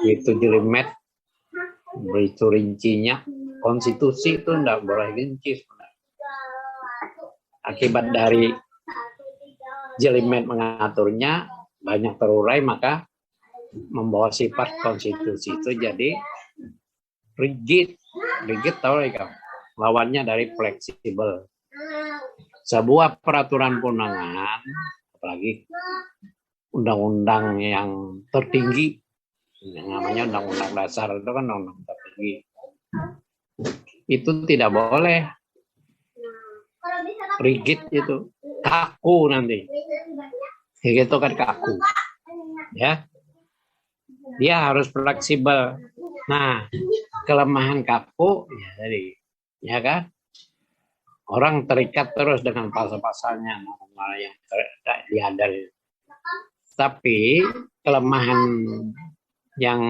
Itu jelimet, beritu rincinya. Konstitusi itu enggak boleh rinci. Akibat dari jelimet mengaturnya banyak terurai, maka membawa sifat konstitusi itu jadi rigid. Rigid tahu ya, lawannya dari fleksibel. Sebuah peraturan perundangan, apalagi undang-undang yang tertinggi, yang namanya undang-undang dasar itu kan undang-undang tertinggi, itu tidak boleh rigid, itu kaku nanti. Itu kan kaku, ya. Dia harus fleksibel. Nah, kelemahan kaku ya tadi, ya kan? Orang terikat terus dengan pasal-pasalnya yang diadar. Tapi kelemahan yang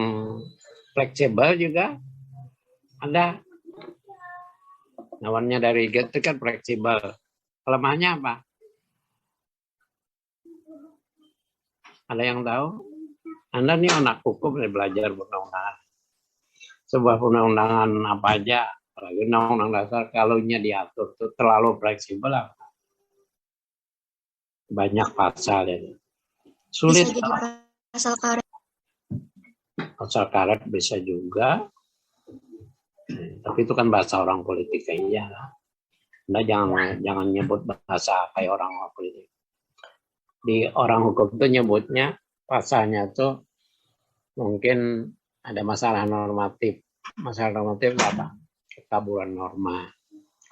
fleksibel juga ada. Lawannya dari rigid itu kan fleksibel. Kelemahannya apa? Ada yang tahu? Anda nih anak hukum belajar undang-undangan. Sebuah undang-undangan apa aja, apalagi undang-undang dasar, kalau diatur itu terlalu fleksibel lah. Banyak pasal ya. Sulit. Bisa jadi pasal karet. Pasal karet bisa juga. Tapi itu kan bahasa orang politik aja lah. Anda jangan nyebut bahasa kayak orang politik. Di orang hukum itu nyebutnya pasalnya tuh mungkin ada masalah normatif. Masalah normatif apa? Kekaburan norma,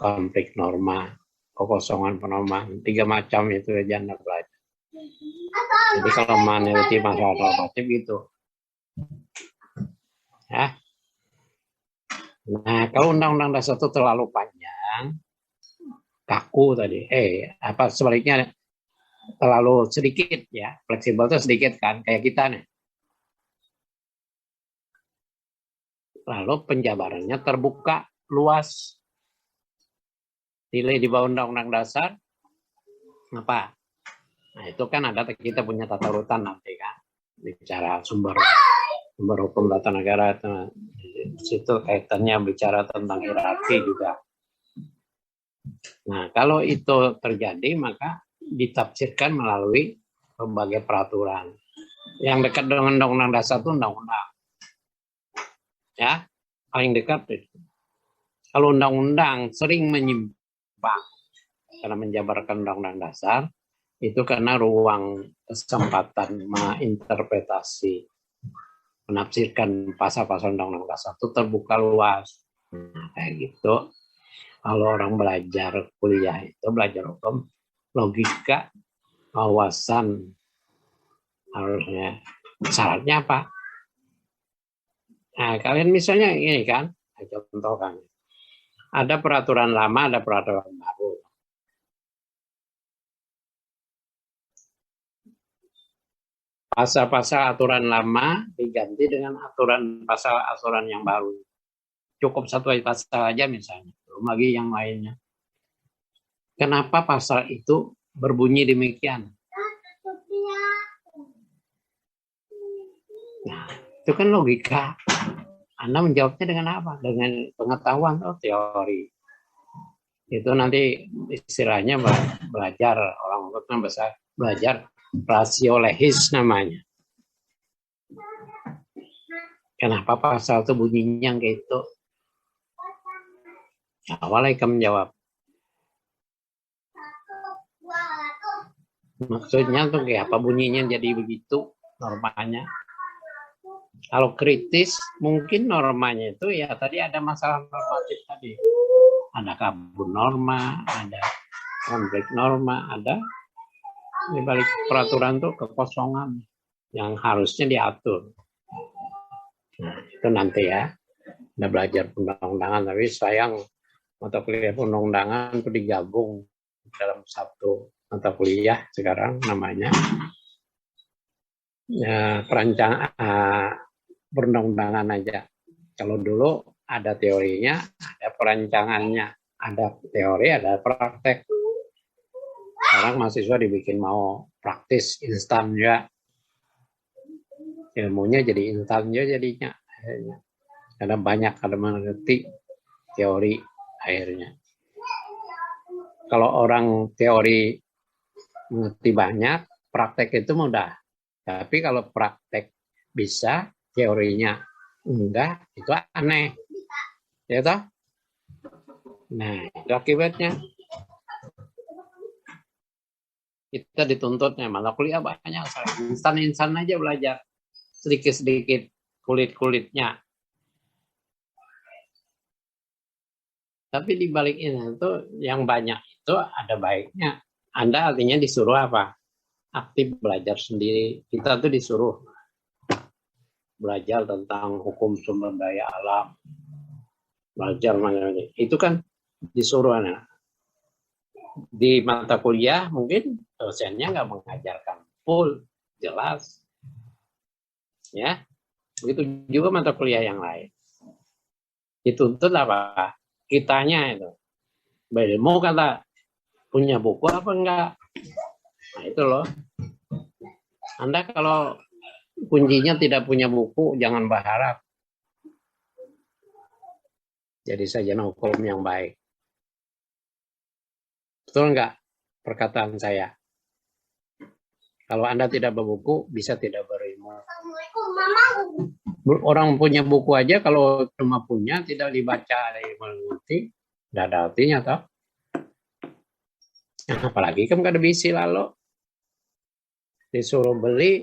konflik norma, kekosongan penorma, 3 macam itu aja Anda belajar. Jadi kalau meneliti masalah normatif itu, ya. Nah, kalau undang-undang dasar itu terlalu panjang, kaku tadi, sebaliknya terlalu sedikit ya, fleksibel itu sedikit kan, kayak kita nih. Lalu penjabarannya terbuka, luas. Nilai di bawah undang-undang dasar, apa? Nah, itu kan ada, kita punya tata urutan nanti kan, bicara sumber hukum tata negara, di situ kaitannya bicara tentang hierarki juga. Nah, kalau itu terjadi, maka ditafsirkan melalui berbagai peraturan. Yang dekat dengan undang-undang dasar itu undang-undang. Ya, paling dekat itu. Kalau undang-undang sering menyimpang karena menjabarkan undang-undang dasar, itu karena ruang kesempatan menginterpretasi, menafsirkan pasal-pasal undang-undang dasar itu terbuka luas. Nah, kayak gitu. Kalau orang belajar kuliah itu, belajar hukum, logika, wawasan, harusnya syaratnya apa? Nah, kalian misalnya ini kan, contoh kan, ada peraturan lama, ada peraturan baru. Pasal-pasal aturan lama diganti dengan aturan yang baru. Cukup satu pasal aja misalnya, belum lagi yang lainnya. Kenapa pasal itu berbunyi demikian? Nah, itu kan logika. Anda menjawabnya dengan apa? Dengan pengetahuan atau teori. Itu nanti istilahnya belajar, orang hukum belajar rasio legis namanya. Kenapa pasal itu bunyinya kayak itu? Awalnya kamu menjawab. Maksudnya tuh kayak apa bunyinya jadi begitu normanya? Kalau kritis mungkin normanya itu ya tadi ada masalah normatif tadi. Ada kabur norma, ada konflik norma, ada di balik peraturan tuh kekosongan yang harusnya diatur. Nah, itu nanti ya. Udah belajar undang-undangan, tapi sayang mata kuliah undang-undangan itu digabung dalam satu mata kuliah sekarang namanya ya, perundang-undangan aja. Kalau dulu ada teorinya, ada perancangannya, ada teori, ada praktek. Sekarang mahasiswa dibikin mau praktis instan ya. ilmunya jadi instan jadinya akhirnya. Karena banyak kada mengerti teori akhirnya. Kalau orang teori mengerti banyak, praktek itu mudah. Tapi kalau praktek bisa, teorinya enggak, itu aneh. Ya toh? Nah, itu akibatnya. Kita dituntutnya, malah kuliah banyak. Instan-instan aja belajar. Sedikit-sedikit kulit-kulitnya. Tapi di balik itu yang banyak itu ada baiknya. Anda artinya disuruh apa? Aktif belajar sendiri. Kita tuh disuruh belajar tentang hukum sumber daya alam. Belajar macam-macam. Itu kan disuruh anak. Di mata kuliah mungkin dosennya nggak mengajarkan full, jelas. Ya, begitu juga mata kuliah yang lain. Dituntut apa? Kitanya itu. Mau kata punya buku apa enggak? Nah itu loh. Anda kalau kuncinya tidak punya buku, jangan berharap jadi sarjana hukum yang baik. Betul enggak perkataan saya? Kalau Anda tidak berbuku, bisa tidak berilmu. Orang punya buku aja, kalau cuma punya, tidak dibaca, mengerti, tidak ada artinya, toh. Apalagi kan kada bisi lalu. Disuruh beli,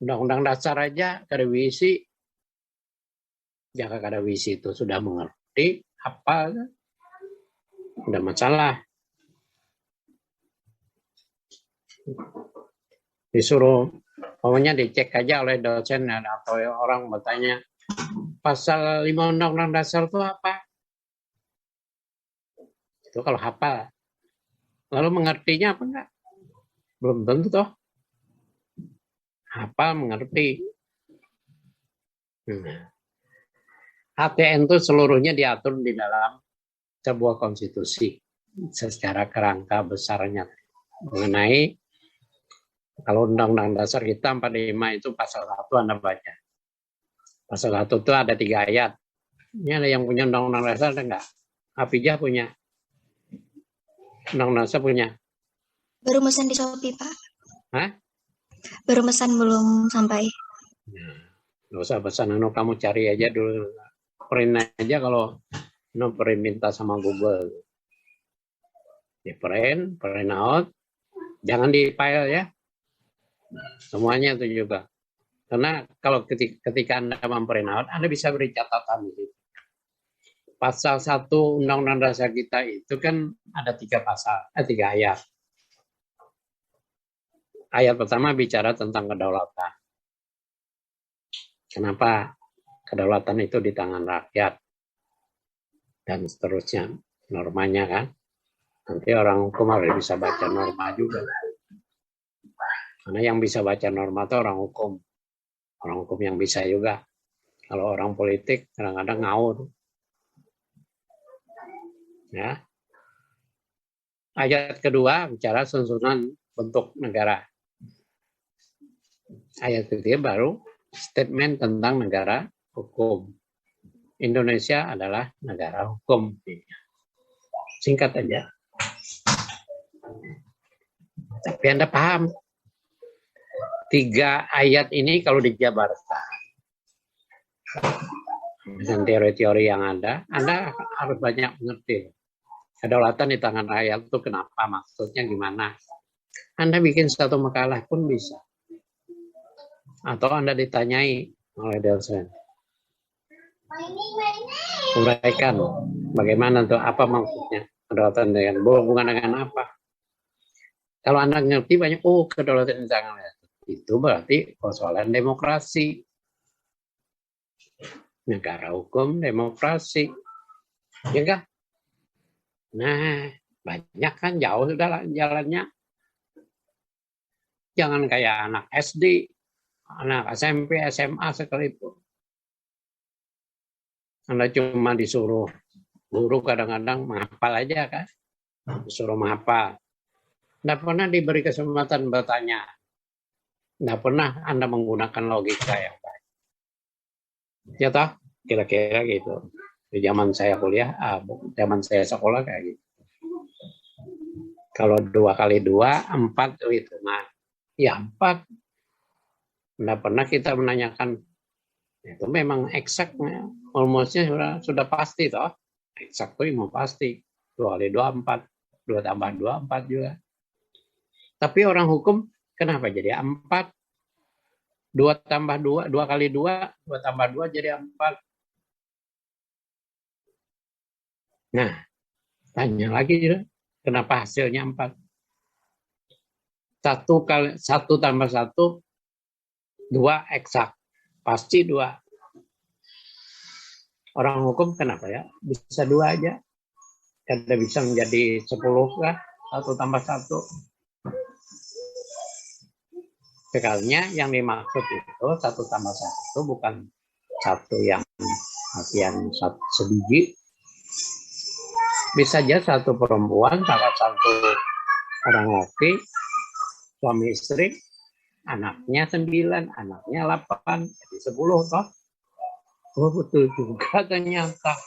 undang-undang dasar aja, kada bisi. Jika kada bisi itu sudah mengerti, apa, tidak masalah. Disuruh, pokoknya dicek aja oleh dosen atau orang bertanya, pasal 5 undang-undang dasar itu apa? Itu kalau hafal. Lalu mengertinya apa enggak? Belum tentu toh. Hafal mengerti. HTN itu seluruhnya diatur di dalam sebuah konstitusi secara kerangka besarnya mengenai kalau undang-undang dasar kita 45 itu pasal 1 Anda baca. Pasal 1 itu ada 3 ayat. Ini ada yang punya undang-undang dasar ada enggak? Hafijah punya. Undang-undang dasar punya. Baru mesan di Shopee, Pak. Hah? Baru mesan belum sampai. Nggak usah pesan, kamu cari aja dulu. Print aja kalau print minta sama Google. Di print out. Jangan di file ya. Semuanya itu juga. Karena kalau ketika Anda memprint out, Anda bisa beri catatan di situ. Pasal 1 Undang-Undang Dasar kita itu kan ada 3 pasal, 3 ayat. Ayat pertama bicara tentang kedaulatan. Kenapa kedaulatan itu di tangan rakyat? Dan seterusnya. Normanya kan. Nanti orang hukum harus bisa baca norma juga. Karena yang bisa baca norma itu orang hukum. Orang hukum yang bisa juga. Kalau orang politik kadang-kadang ngawur. Ya. Ayat kedua bicara susunan bentuk negara. Ayat ketiga baru statement tentang negara hukum. Indonesia adalah negara hukum. Singkat aja. Tapi Anda paham. 3 ayat ini kalau dijabarkan dengan teori-teori yang ada, Anda harus banyak mengerti. Kedaulatan di tangan rakyat itu kenapa? Maksudnya gimana? Anda bikin satu makalah pun bisa. Atau Anda ditanyai oleh dosen. Uraikan bagaimana tuh, apa maksudnya kedaulatan dengan berhubungan dengan apa? Kalau Anda ngerti banyak, kedaulatan di tangan rakyat. Itu berarti persoalan demokrasi. Negara hukum, demokrasi. Ya enggak? Nah, banyak kan, jauh sudah jalannya. Jangan kayak anak SD, anak SMP, SMA sekalipun. Anda cuma disuruh, guru kadang-kadang menghafal aja kan. Disuruh menghafal. Tidak pernah diberi kesempatan bertanya. Nggak pernah Anda menggunakan logika yang baik. Ya toh? Kira-kira gitu. Di zaman saya kuliah, zaman saya sekolah kayak gitu. Kalau 2 kali 2, 4 itu. Nah, ya 4. Nggak pernah kita menanyakan, itu memang eksak, almostnya sudah pasti toh. Eksak tuh mau pasti. 2 kali 2, 4. 2 tambah 2, 4 juga. Tapi orang hukum, kenapa jadi 4? 2 tambah 2, 2 kali 2, 2 tambah 2 jadi 4. Nah, tanya lagi, kenapa hasilnya 4? 1 tambah 1, 2 eksak. Pasti 2. Orang hukum kenapa ya? Bisa 2 aja. Kada bisa menjadi 10 kah? 1 tambah 1. Sekalinya yang dimaksud itu 1 tambah 1 itu bukan 1 yang artian sebiji. Bisa aja 1 perempuan, salah 1 orang laki, suami istri, anaknya 9, anaknya 8, jadi 10 toh. Oh betul juga ternyata.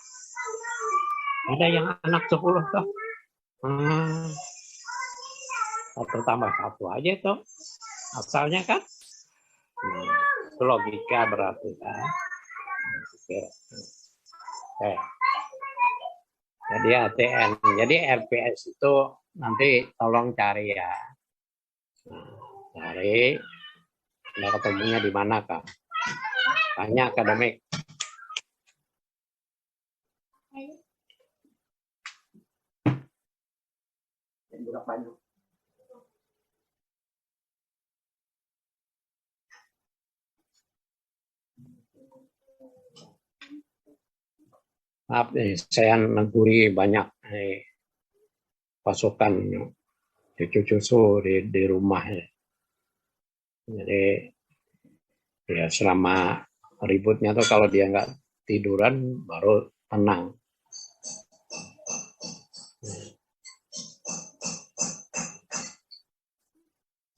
Ada yang anak 10 toh. 1 tambah 1 aja toh. Asalnya kan. Itu logika berarti kan. Oke. Jadi ATN. Jadi RPS itu nanti tolong cari ya. Cari. Anda ketemunya di mana kak? Tanya akademik. Maaf nih, saya neguri banyak pasukan cucu-cucu di rumah ya. Jadi ya selama ributnya tuh kalau dia nggak tiduran baru tenang.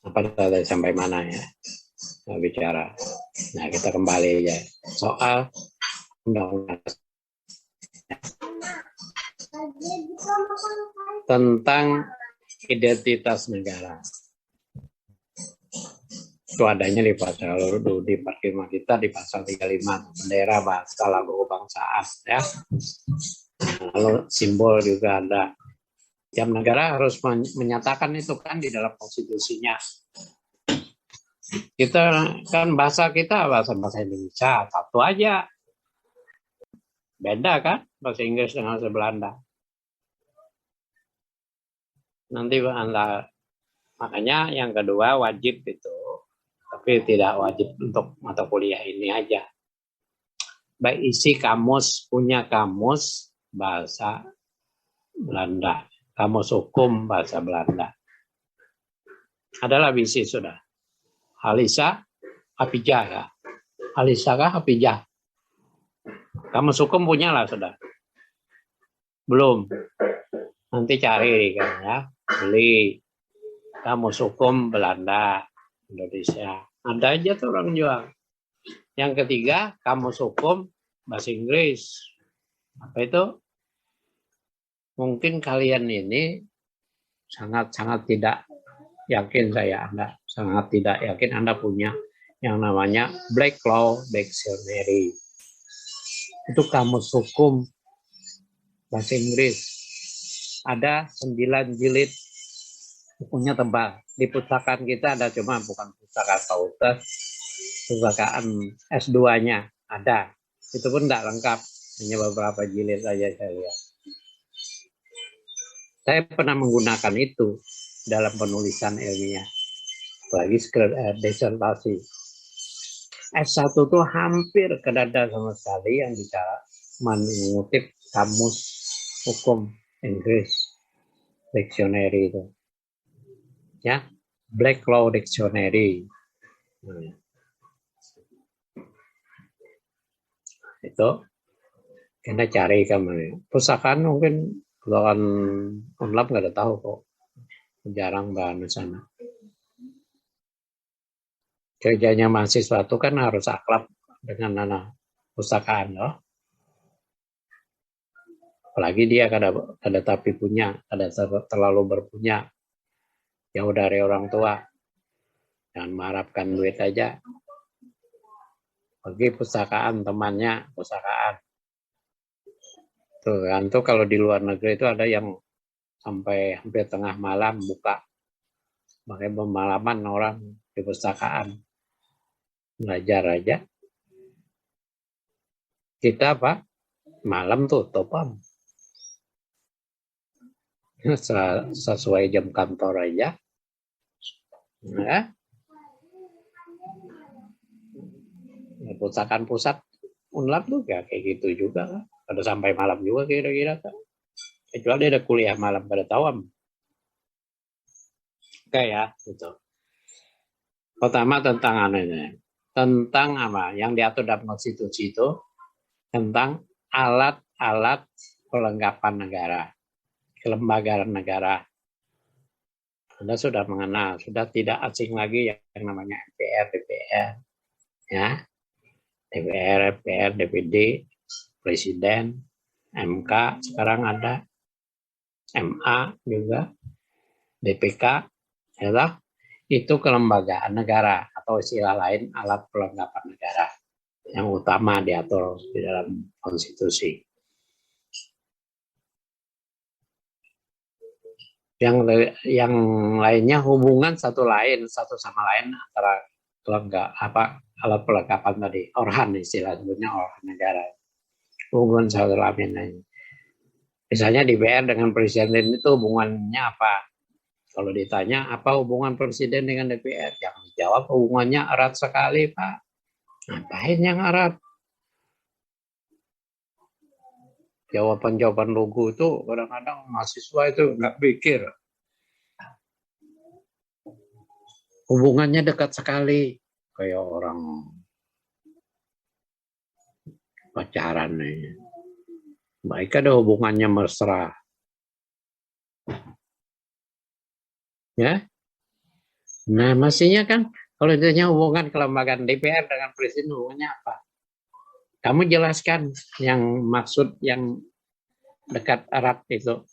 Apa tadi sampai mana ya? Bicara. Nah kita kembali ya soal undang-undang tentang identitas negara. Itu adanya di pasal di Parkirma kita di pasal 35 bendera, bahasa, lagu kebangsaan ya. Lalu simbol juga ada. Tiap negara harus menyatakan itu kan di dalam konstitusinya. Kita kan bahasa bahasa Indonesia satu aja. Beda kan bahasa Inggris dengan bahasa Belanda. Nanti makanya yang kedua wajib itu, tapi tidak wajib untuk mata kuliah ini aja. Baik isi kamus, punya kamus bahasa Belanda, kamus hukum bahasa Belanda. Adalah bisi sudah. Halisa, Hapijah ya. Halisa kah Hapijah? Kamus hukum punya lah sudah. Belum. Nanti cari kan ya. Beli kamus hukum Belanda, Indonesia. Ada aja tuh orang jual. Yang ketiga, kamus hukum bahasa Inggris. Apa itu? Mungkin kalian ini sangat-sangat tidak yakin Anda sangat tidak yakin Anda punya yang namanya Black Law Dictionary. Itu kamus hukum bahasa Inggris. Ada 9 jilid. Bukunya tebal. Di pustakaan kita ada, cuma bukan pustaka fakultas, pustakaan S2-nya ada. Itu pun tidak lengkap, hanya beberapa jilid saja saya lihat. Saya pernah menggunakan itu dalam penulisan ilmiah, apalagi disertasi. S1 itu hampir tidak ada sama sekali yang bicara mengutip kamus hukum Inggris dictionary itu. Ya, Black Law Dictionary. Itu kita cari kemarin. Pustakaan mungkin bukan online nggak ada tahu kok. Jarang banget sana. Kerjanya mahasiswa itu kan harus akrab dengan anak pustakaan, loh. Apalagi dia kada tapi punya, kada terlalu berpunya, jauh dari orang tua, jangan mengharapkan duit aja. Pergi pustakaan, temannya pustakaan. Tuh kan, tuh kalau di luar negeri itu ada yang sampai hampir tengah malam buka, pakai pemalaman orang di pustakaan belajar aja. Kita apa? Malam tutup, sesuai jam kantor aja. Nah, pustakaan pusat Unlab tuh kayak gitu juga kan. Ada sampai malam juga kira-kira kan. Kecuali ada kuliah malam pada tahu. Oke ya, gitu. Pertama tentang anehnya. Tentang apa? Yang diatur dalam konstitusi itu tentang alat-alat perlengkapan negara, kelembagaan negara. Anda sudah mengenal, sudah tidak asing lagi yang namanya MPR, DPR, ya, DPR, MPR, DPD, Presiden, MK, sekarang ada MA juga, DPK, ya, itu kelembagaan negara atau istilah lain alat perlengkapan negara yang utama diatur di dalam konstitusi. Yang lainnya hubungan satu sama lain antara alat perlengkapan tadi, organ istilah sebutnya organ negara. Hubungan satu lain lain. Misalnya DPR dengan presiden itu hubungannya apa? Kalau ditanya apa hubungan presiden dengan DPR, jangan dijawab hubungannya erat sekali, Pak. Ngapain yang erat? Jawaban-jawaban lugu itu kadang-kadang mahasiswa itu nggak pikir. Hubungannya dekat sekali, kayak orang pacaran nih. Baik ada hubungannya mesra. Ya. Nah, mestinya kan kalau ditanya hubungan kelembagaan DPR dengan presiden hubungannya apa? Kamu jelaskan yang maksud yang dekat erat itu.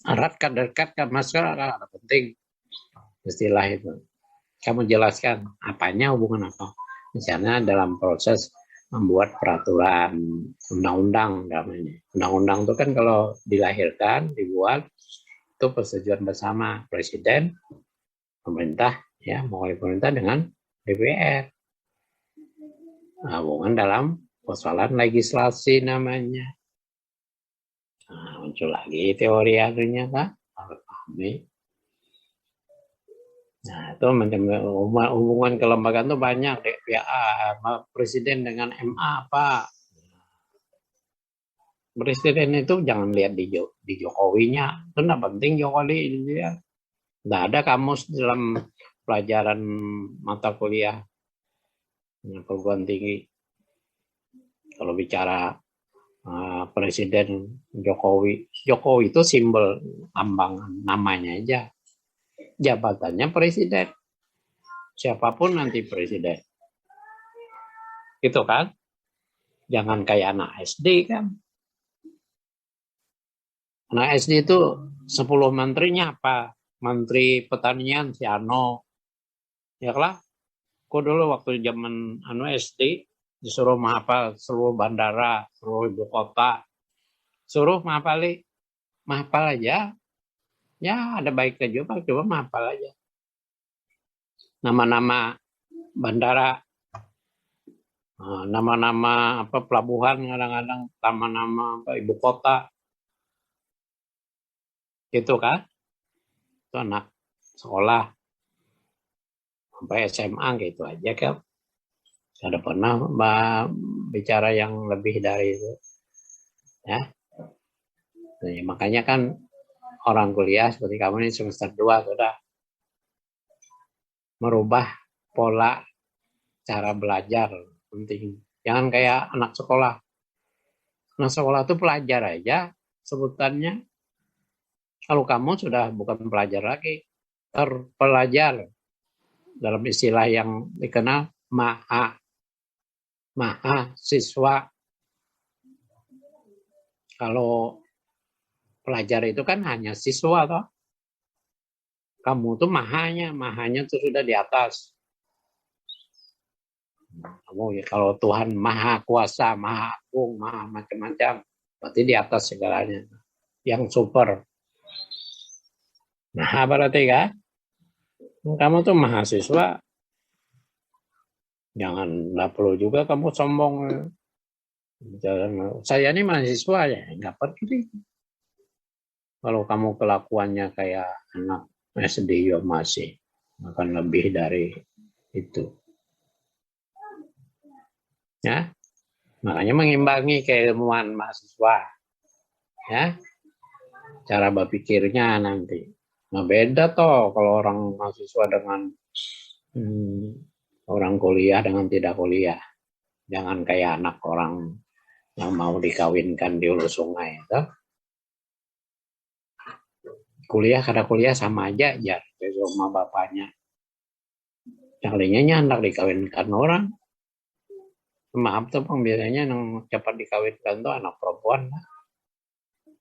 Erat kan dekat kan masalah penting istilah itu. Kamu jelaskan apanya hubungan apa. Misalnya dalam proses membuat peraturan undang-undang namanya. Undang-undang itu kan kalau dilahirkan, dibuat itu persetujuan bersama presiden, pemerintah, ya, mewakili pemerintah dengan DPR. Nah, hubungan dalam persoalan legislasi namanya. Nah, muncul lagi teori akhirnya Pak, harus pahami. Nah, itu hubungan kelembagaan itu banyak, DPA, presiden dengan MA, Pak. Presiden itu jangan lihat di Jokowinya, itu tidak penting Jokowi dia. Tidak ada kamus dalam pelajaran mata kuliah perguruan tinggi. Kalau bicara Presiden Jokowi itu simbol lambang namanya aja. Jabatannya presiden. Siapapun nanti presiden. Gitu kan? Jangan kayak anak SD kan. Anak SD itu 10 menterinya apa? Menteri Pertanian si Ano. Ya lah. Kok dulu waktu zaman SD disuruh menghafal seluruh bandara, seluruh ibu kota. Suruh menghafal aja. Ya ada baiknya juga, coba menghafal aja. Nama-nama bandara, nama-nama apa pelabuhan, kadang-kadang nama-nama apa ibu kota. Gitu kan? Itu anak sekolah sampai SMA gitu aja kan. Ada pernah bicara yang lebih dari itu. Ya. Nah, makanya kan orang kuliah seperti kamu ini semester 2 sudah merubah pola cara belajar penting. Jangan kayak anak sekolah. Anak sekolah itu pelajar aja sebutannya. Kalau kamu sudah bukan pelajar lagi, terpelajar. dalam istilah yang dikenal maha siswa. Kalau pelajar itu kan hanya siswa toh. Kamu tuh mahanya tuh sudah di atas. Kamu ya, kalau Tuhan maha kuasa, maha agung, maha macam-macam, berarti di atas segalanya. Yang super. Nah, berarti kan? Kamu tuh mahasiswa, nggak perlu juga kamu sombong. Saya ini mahasiswa ya, nggak perlu. Kalau kamu kelakuannya kayak anak SD ya masih akan lebih dari itu. Ya, makanya mengimbangi keilmuan mahasiswa. Ya, cara berpikirnya nanti. Nah beda toh kalau orang mahasiswa dengan orang kuliah dengan tidak kuliah. Jangan kayak anak orang yang mau dikawinkan di hulu sungai. Toh. Kuliah karena kuliah sama aja ya ke rumah bapaknya. Yang lainnya anak dikawinkan orang. Maaf tuh bang, biasanya yang cepat dikawinkan tuh anak perempuan.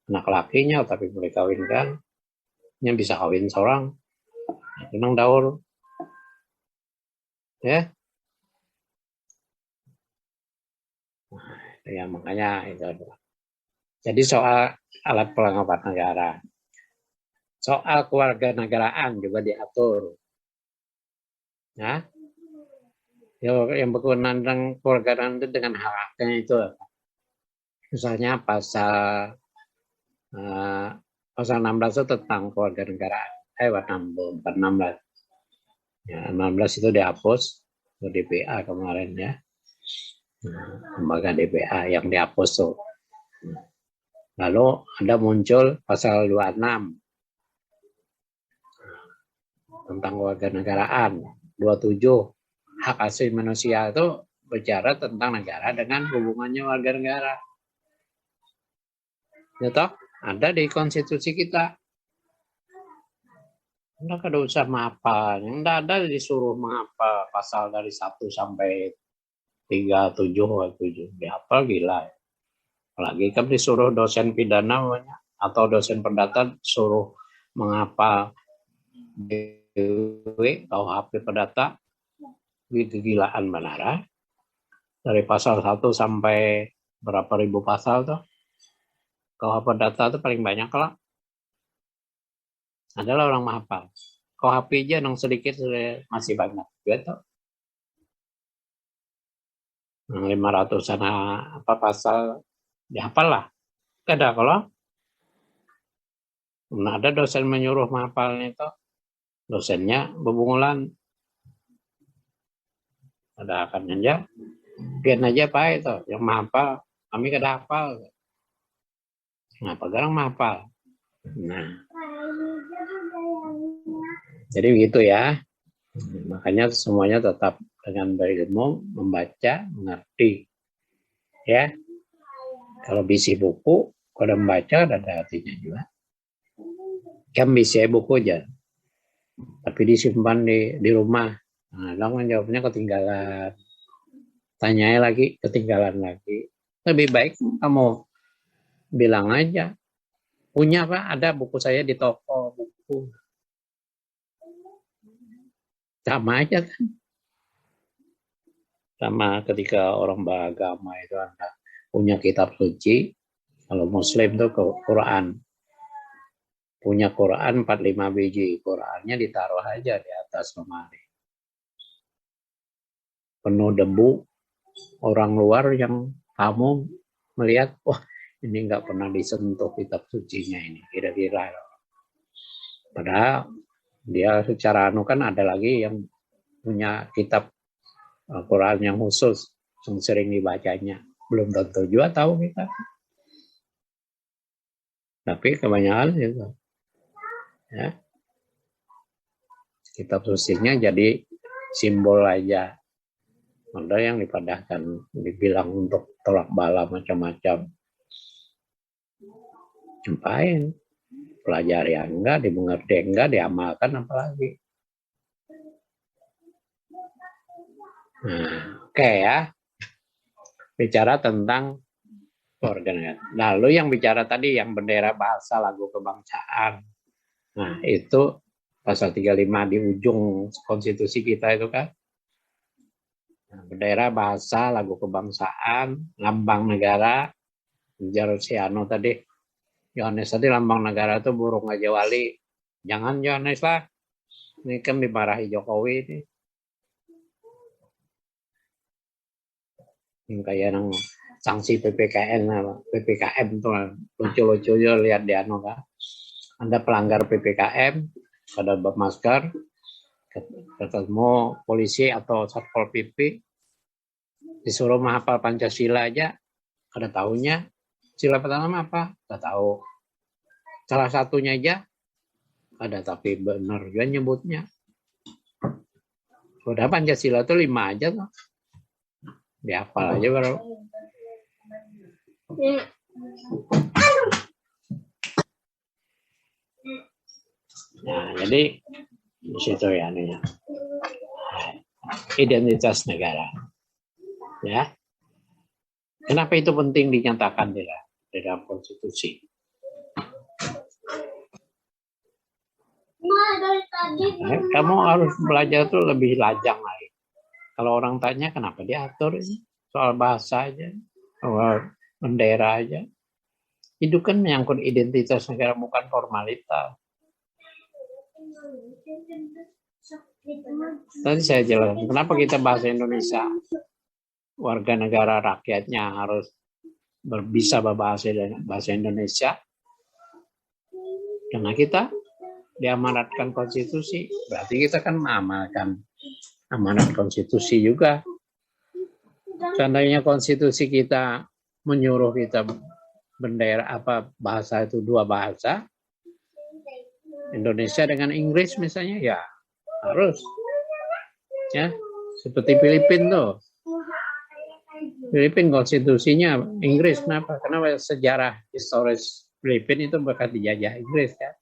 Anak lakinya tapi boleh kawinkan. Yang bisa kawin seorang. Tenang daur. Ya. Ya makanya itu. Jadi soal alat pelengkap negara. Soal keluarga negaraan juga diatur. Ya. Yang berkenaan dengan keluarga itu dengan hak-haknya itu. Misalnya pasal 16 itu tentang keluarga negaraan. 16. Ya, 16 itu dihapus ke DPA kemarin ya. Lembaga DPA yang dihapus tuh. Lalu ada muncul pasal 26 tentang keluarga negaraan. 27 hak asasi manusia itu bicara tentang negara dengan hubungannya warga negara. Gitu? Ada di konstitusi kita. Anda kada usah menghafal. Yang tidak ada disuruh menghafal pasal dari 1 sampai 37. Dihafal gila. Apalagi kan disuruh dosen pidana atau dosen perdata suruh menghafal KUHP perdata. Kegilaan benar. Dari pasal 1 sampai berapa ribu pasal tuh. KUHP perdata itu paling banyak lah. Adalah orang menghafal. KUHP aja yang sedikit masih banyak. Gitu. 500-an apa pasal dihafal lah. Kada kalau ada dosen menyuruh menghafal itu, dosennya bebungulan. Ada akan aja, pian aja Pak itu, yang menghafal, kami kada hafal. Kenapa garang menghafal? Nah, jadi begitu ya. Makanya semuanya tetap dengan berilmu, membaca, mengerti. Ya, kalau bisi buku, kalau membaca ada artinya juga. Kan bisi buku aja, tapi disimpan di rumah. Nah, dong jawabnya ketinggalan. Tanyanya lagi, ketinggalan lagi. Lebih baik kamu bilang aja, punya Pak, ada buku saya di toko buku. Sama aja kan. Sama ketika orang beragama itu Anda punya kitab suci, kalau Muslim itu Quran. Punya Quran 45 biji, Qurannya ditaruh aja di atas lemari. Penuh debu, orang luar yang kamu melihat, wah ini nggak pernah disentuh kitab sucinya ini, kira-kira. Padahal dia secara kan ada lagi yang punya kitab Quran yang khusus, yang sering dibacanya. Belum tentu juga tahu kita. Tapi kebanyakan itu. Ya. Kitab sucinya jadi simbol aja. Ada yang dipadahkan, dibilang untuk tolak bala macam-macam. Ngapain? Pelajari enggak, dimengerti enggak, diamalkan apalagi. Nah, oke ya. Bicara tentang keluarga negara. Lalu yang bicara tadi yang bendera, bahasa, lagu kebangsaan. Nah, itu pasal 35 di ujung konstitusi kita itu kan. Nah, bendera, bahasa, lagu kebangsaan, lambang negara, Jarosiano tadi. Yohanes tadi lambang negara itu burung aja wali. Jangan Yohanes lah. Ini kan dimarahi Jokowi ini. Kayak yang sanksi PPKM tuh lucu-lucu aja lihat di anu kan. Anda pelanggar PPKM, pada bermasker, ketemu polisi atau satpol PP, disuruh menghafal Pancasila aja, ada tahunya. Sila pertama apa? Nggak tahu. Salah satunya aja ada, tapi benar juga nyebutnya. Udah Pancasila tuh 5 aja tuh. Dihafal aja baru. Nah, jadi di situ ya nih. Identitas negara. Ya. Kenapa itu penting dinyatakan di dalam konstitusi? Kamu harus belajar tuh lebih lajang lagi. Kalau orang tanya kenapa diatur ini? Soal bahasa aja, soal bendera aja. Itu kan menyangkut identitas negara, bukan formalitas. Tadi saya jelaskan kenapa kita bahasa Indonesia. Warga negara rakyatnya harus bisa berbahasa Indonesia. Karena kita diamanatkan konstitusi, berarti kita kan mengamalkan amanat konstitusi juga. Seandainya konstitusi kita menyuruh kita bendera bahasa itu 2 bahasa, Indonesia dengan Inggris misalnya, ya harus. Ya, seperti Filipina tuh. Filipina konstitusinya Inggris, kenapa? Karena sejarah historis Filipina itu bekas dijajah Inggris ya.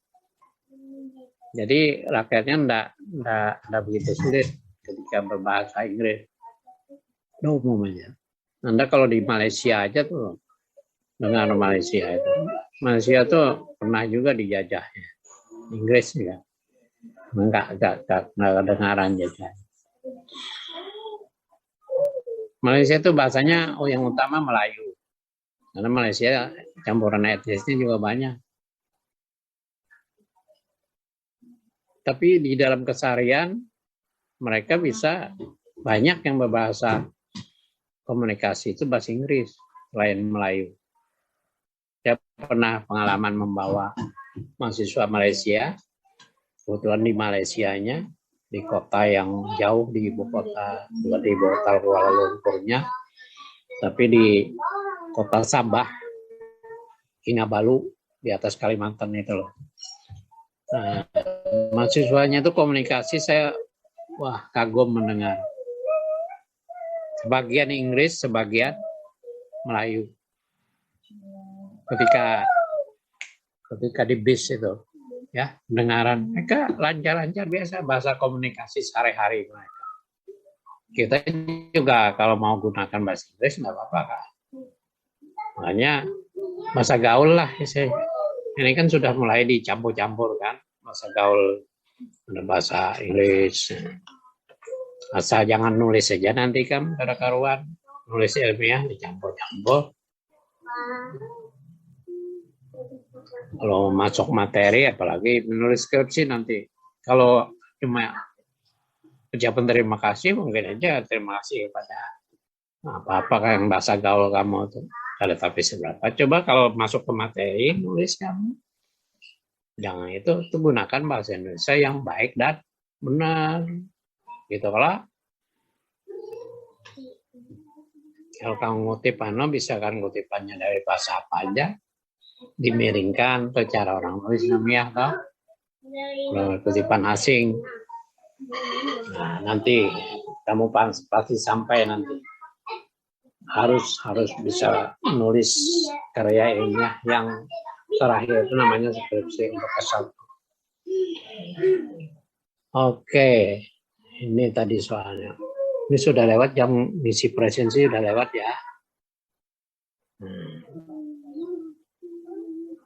Jadi rakyatnya enggak begitu sulit ketika berbahasa Inggris. Umumnya. Anda kalau di Malaysia aja tuh, dengar Malaysia itu. Malaysia tuh pernah juga dijajahnya Inggris ya. Enggak kedengaran jajah. Malaysia itu bahasanya yang utama Melayu. Karena Malaysia campuran etnisnya juga banyak. Tapi di dalam keseharian mereka bisa banyak yang berbahasa komunikasi itu bahasa Inggris selain Melayu. Saya pernah pengalaman membawa mahasiswa Malaysia, kebetulan di Malaysianya, di kota yang jauh di ibu kota, bukan di ibu kota Kuala Lumpurnya, tapi di kota Sabah, Kinabalu, di atas Kalimantan itu loh. Nah, mahasiswanya itu komunikasi, saya kagum mendengar. Sebagian Inggris, sebagian Melayu. Ketika di bis itu, ya, pendengaran mereka lancar-lancar biasa, bahasa komunikasi sehari-hari mereka. Kita juga kalau mau gunakan bahasa Inggris nggak apa-apa kan. Makanya bahasa gaul lah. Ini kan sudah mulai dicampur-campur kan, bahasa gaul, ada bahasa Inggris. Asal jangan nulis saja nanti kan karuan, nulis ilmiah dicampur-campur. Kalau masuk materi, apalagi menulis skripsi nanti. Kalau cuma ucapan terima kasih, mungkin aja terima kasih kepada apa yang bahasa gaul kamu tuh. Ada tapi seberapa. Coba kalau masuk ke materi, nulis kamu. Jangan itu gunakan bahasa Indonesia yang baik dan benar. Gitu kalau kamu ngutip bisa kan ngutipannya dari bahasa apa aja. Dimiringkan atau cara orang nulis namanya atau kutipan asing. Nah, nanti kamu pasti sampai nanti harus bisa nulis karya ilmiah yang terakhir itu namanya skripsi untuk S1. Oke, ini tadi soalnya. Ini sudah lewat jam misi presensi, sudah lewat ya.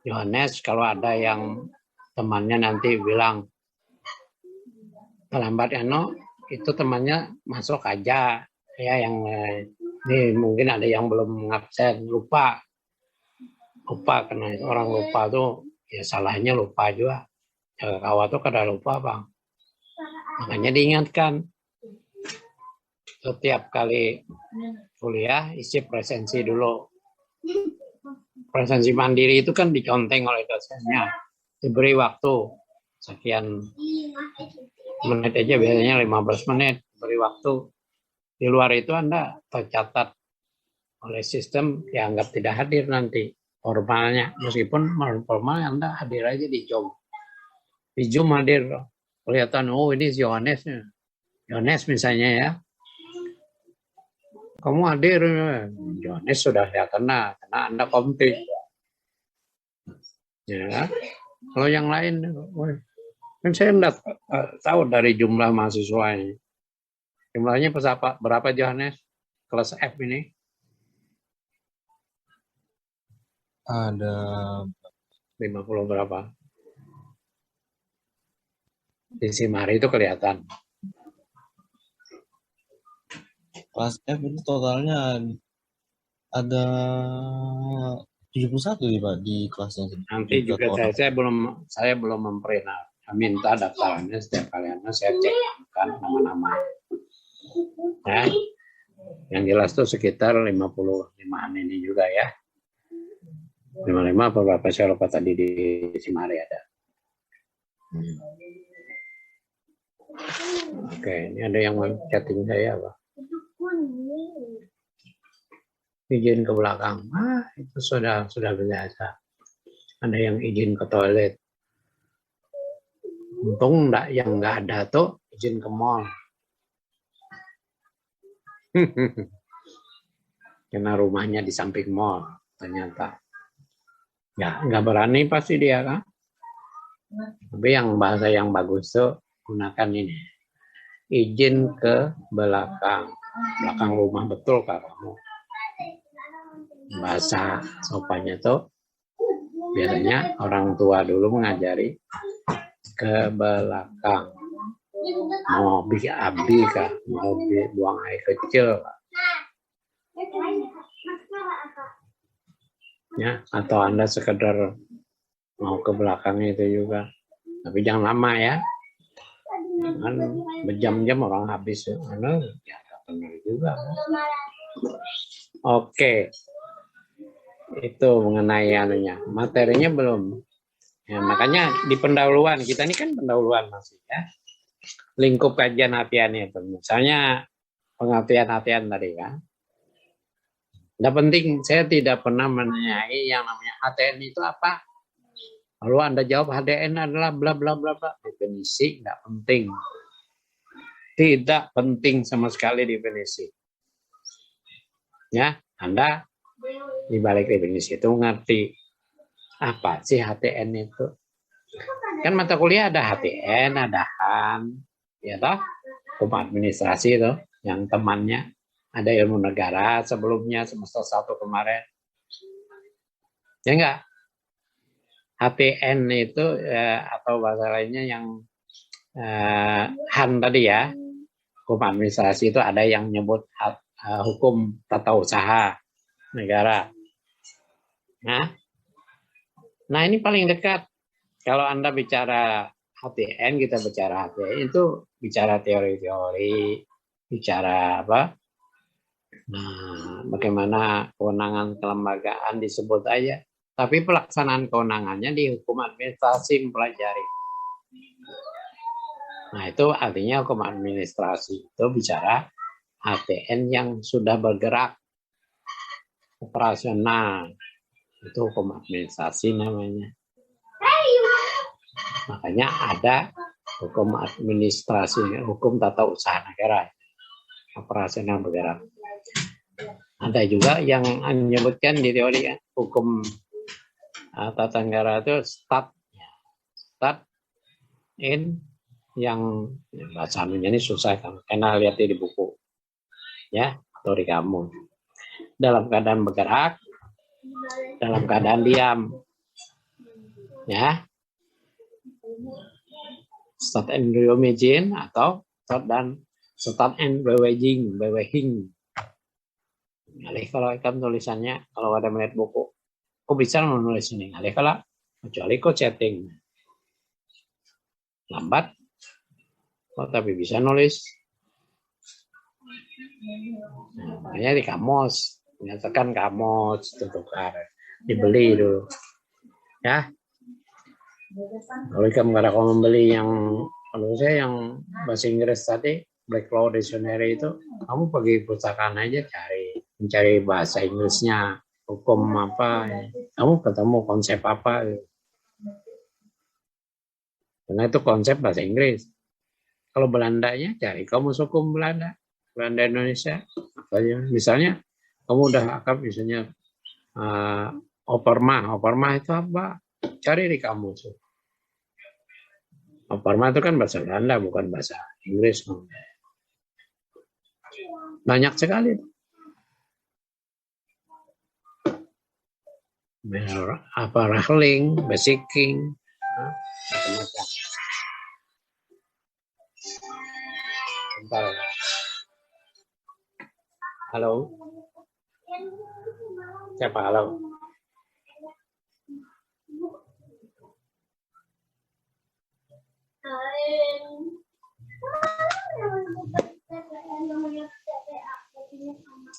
Yohanes, kalau ada yang temannya nanti bilang terlambat itu temannya masuk aja ya. Yang ini mungkin ada yang belum ngabsen, lupa karena orang lupa tuh ya salahnya lupa juga. Jaga kawat tuh kada lupa bang. Makanya diingatkan setiap kali kuliah isi presensi dulu. Presensi mandiri itu kan diconteng oleh dosennya, diberi waktu sekian menit aja, biasanya 15 menit beri waktu. Di luar itu Anda tercatat oleh sistem, dianggap tidak hadir nanti formalnya, meskipun formal Anda hadir aja di Zoom. Di Zoom hadir, kelihatan oh ini Yohanes misalnya ya. Kamu hadir, Yohanes sudah kelihatan karena Anda komplit. Ya, kalau yang lain, kan saya enggak tahu dari jumlah mahasiswa ini. Jumlahnya berapa Yohanes? Kelas F ini? Ada 50 berapa? Di Simari itu kelihatan. kelas F itu totalnya ada 71 nih Pak di kelas yang Nanti juga saya belum memprint. Minta daftarannya setiap kalian saya cek kan nama-nama. Ya. Yang jelas tuh sekitar 55-an ini juga ya. 55 apa berapa saya lupa tadi di Simari ada. Oke, ini ada yang chatting saya apa? Izin ke belakang. Itu sudah biasa. Ada yang izin ke toilet. Untung yang nggak ada tuh izin ke mall. Karena rumahnya di samping mall ternyata. Ya, nggak berani pasti dia kan. Tapi yang bahasa yang bagus tuh gunakan ini. Izin ke belakang rumah, betul Kak kamu. Bahasa sopannya tuh biasanya orang tua dulu mengajari ke belakang. Mau abi Kak, mau buang air kecil Kak. Ya, atau Anda sekedar mau ke belakang itu juga. Tapi jangan lama ya. Kan berjam-jam orang habis ya. Karena ya benar juga. Oke. Itu mengenai anunya. Materinya belum. Ya, makanya di pendahuluan, kita ini kan pendahuluan masih ya. Lingkup kajian hatiannya itu. Misalnya pengertian hatian tadi kan. Tidak penting, saya tidak pernah menanyai yang namanya HTN itu apa. Lalu Anda jawab HTN adalah bla bla bla bla. Definisi tidak penting. Tidak penting sama sekali definisi. Ya, Anda di balik definisi itu ngerti apa sih HTN itu. Kan mata kuliah ada HTN, ada HAN, ya toh, hukum administrasi itu, yang temannya. Ada ilmu negara sebelumnya semester 1 kemarin. Ya enggak? HTN itu atau bahasa lainnya yang HAN tadi ya. Hukum administrasi itu ada yang menyebut hukum tata usaha negara. Nah ini paling dekat. Kalau Anda bicara HTN, kita bicara HTN itu bicara teori-teori, bicara apa? Nah, bagaimana kewenangan kelembagaan disebut aja. Tapi pelaksanaan kewenangannya di hukum administrasi mempelajari. Nah, itu artinya hukum administrasi itu bicara HTN yang sudah bergerak operasional. Itu hukum administrasi namanya. Makanya ada hukum administrasi, hukum tata usaha negara. Operasional bergerak. Ada juga yang menyebutkan di teori ya, hukum tata negara itu stat in yang bahasa anunya ini susah kan, karena lihat di buku ya, atau di kamus. Dalam keadaan bergerak, dalam keadaan diam, ya. Start and reimagine atau start and beweging. Ngalih kalau ikan tulisannya, kalau ada melihat buku, kok bisa menulis ini? Ngalih kalau kecuali kok chatting. Lambat, kok tapi bisa nulis. Nah, makanya di kamus, menyatakan kamus, tukar, dibeli dulu. Ya, kalau kamu nggak ada membeli yang, kalau saya yang bahasa Inggris tadi, Black Law Dictionary itu, kamu pergi pustakaan aja mencari bahasa Inggrisnya, hukum apa, kamu ketemu konsep apa. Karena itu konsep bahasa Inggris. Kalau Belandanya, cari kamus hukum Belanda Indonesia. Misalnya, kamu udah akrab misalnya Operma itu apa? Cari di kamus. Operma itu kan bahasa Belanda, bukan bahasa Inggris. Banyak sekali. Apa Rahling, Basiking, macam-macam. Bentar. Halo. Siapa halo?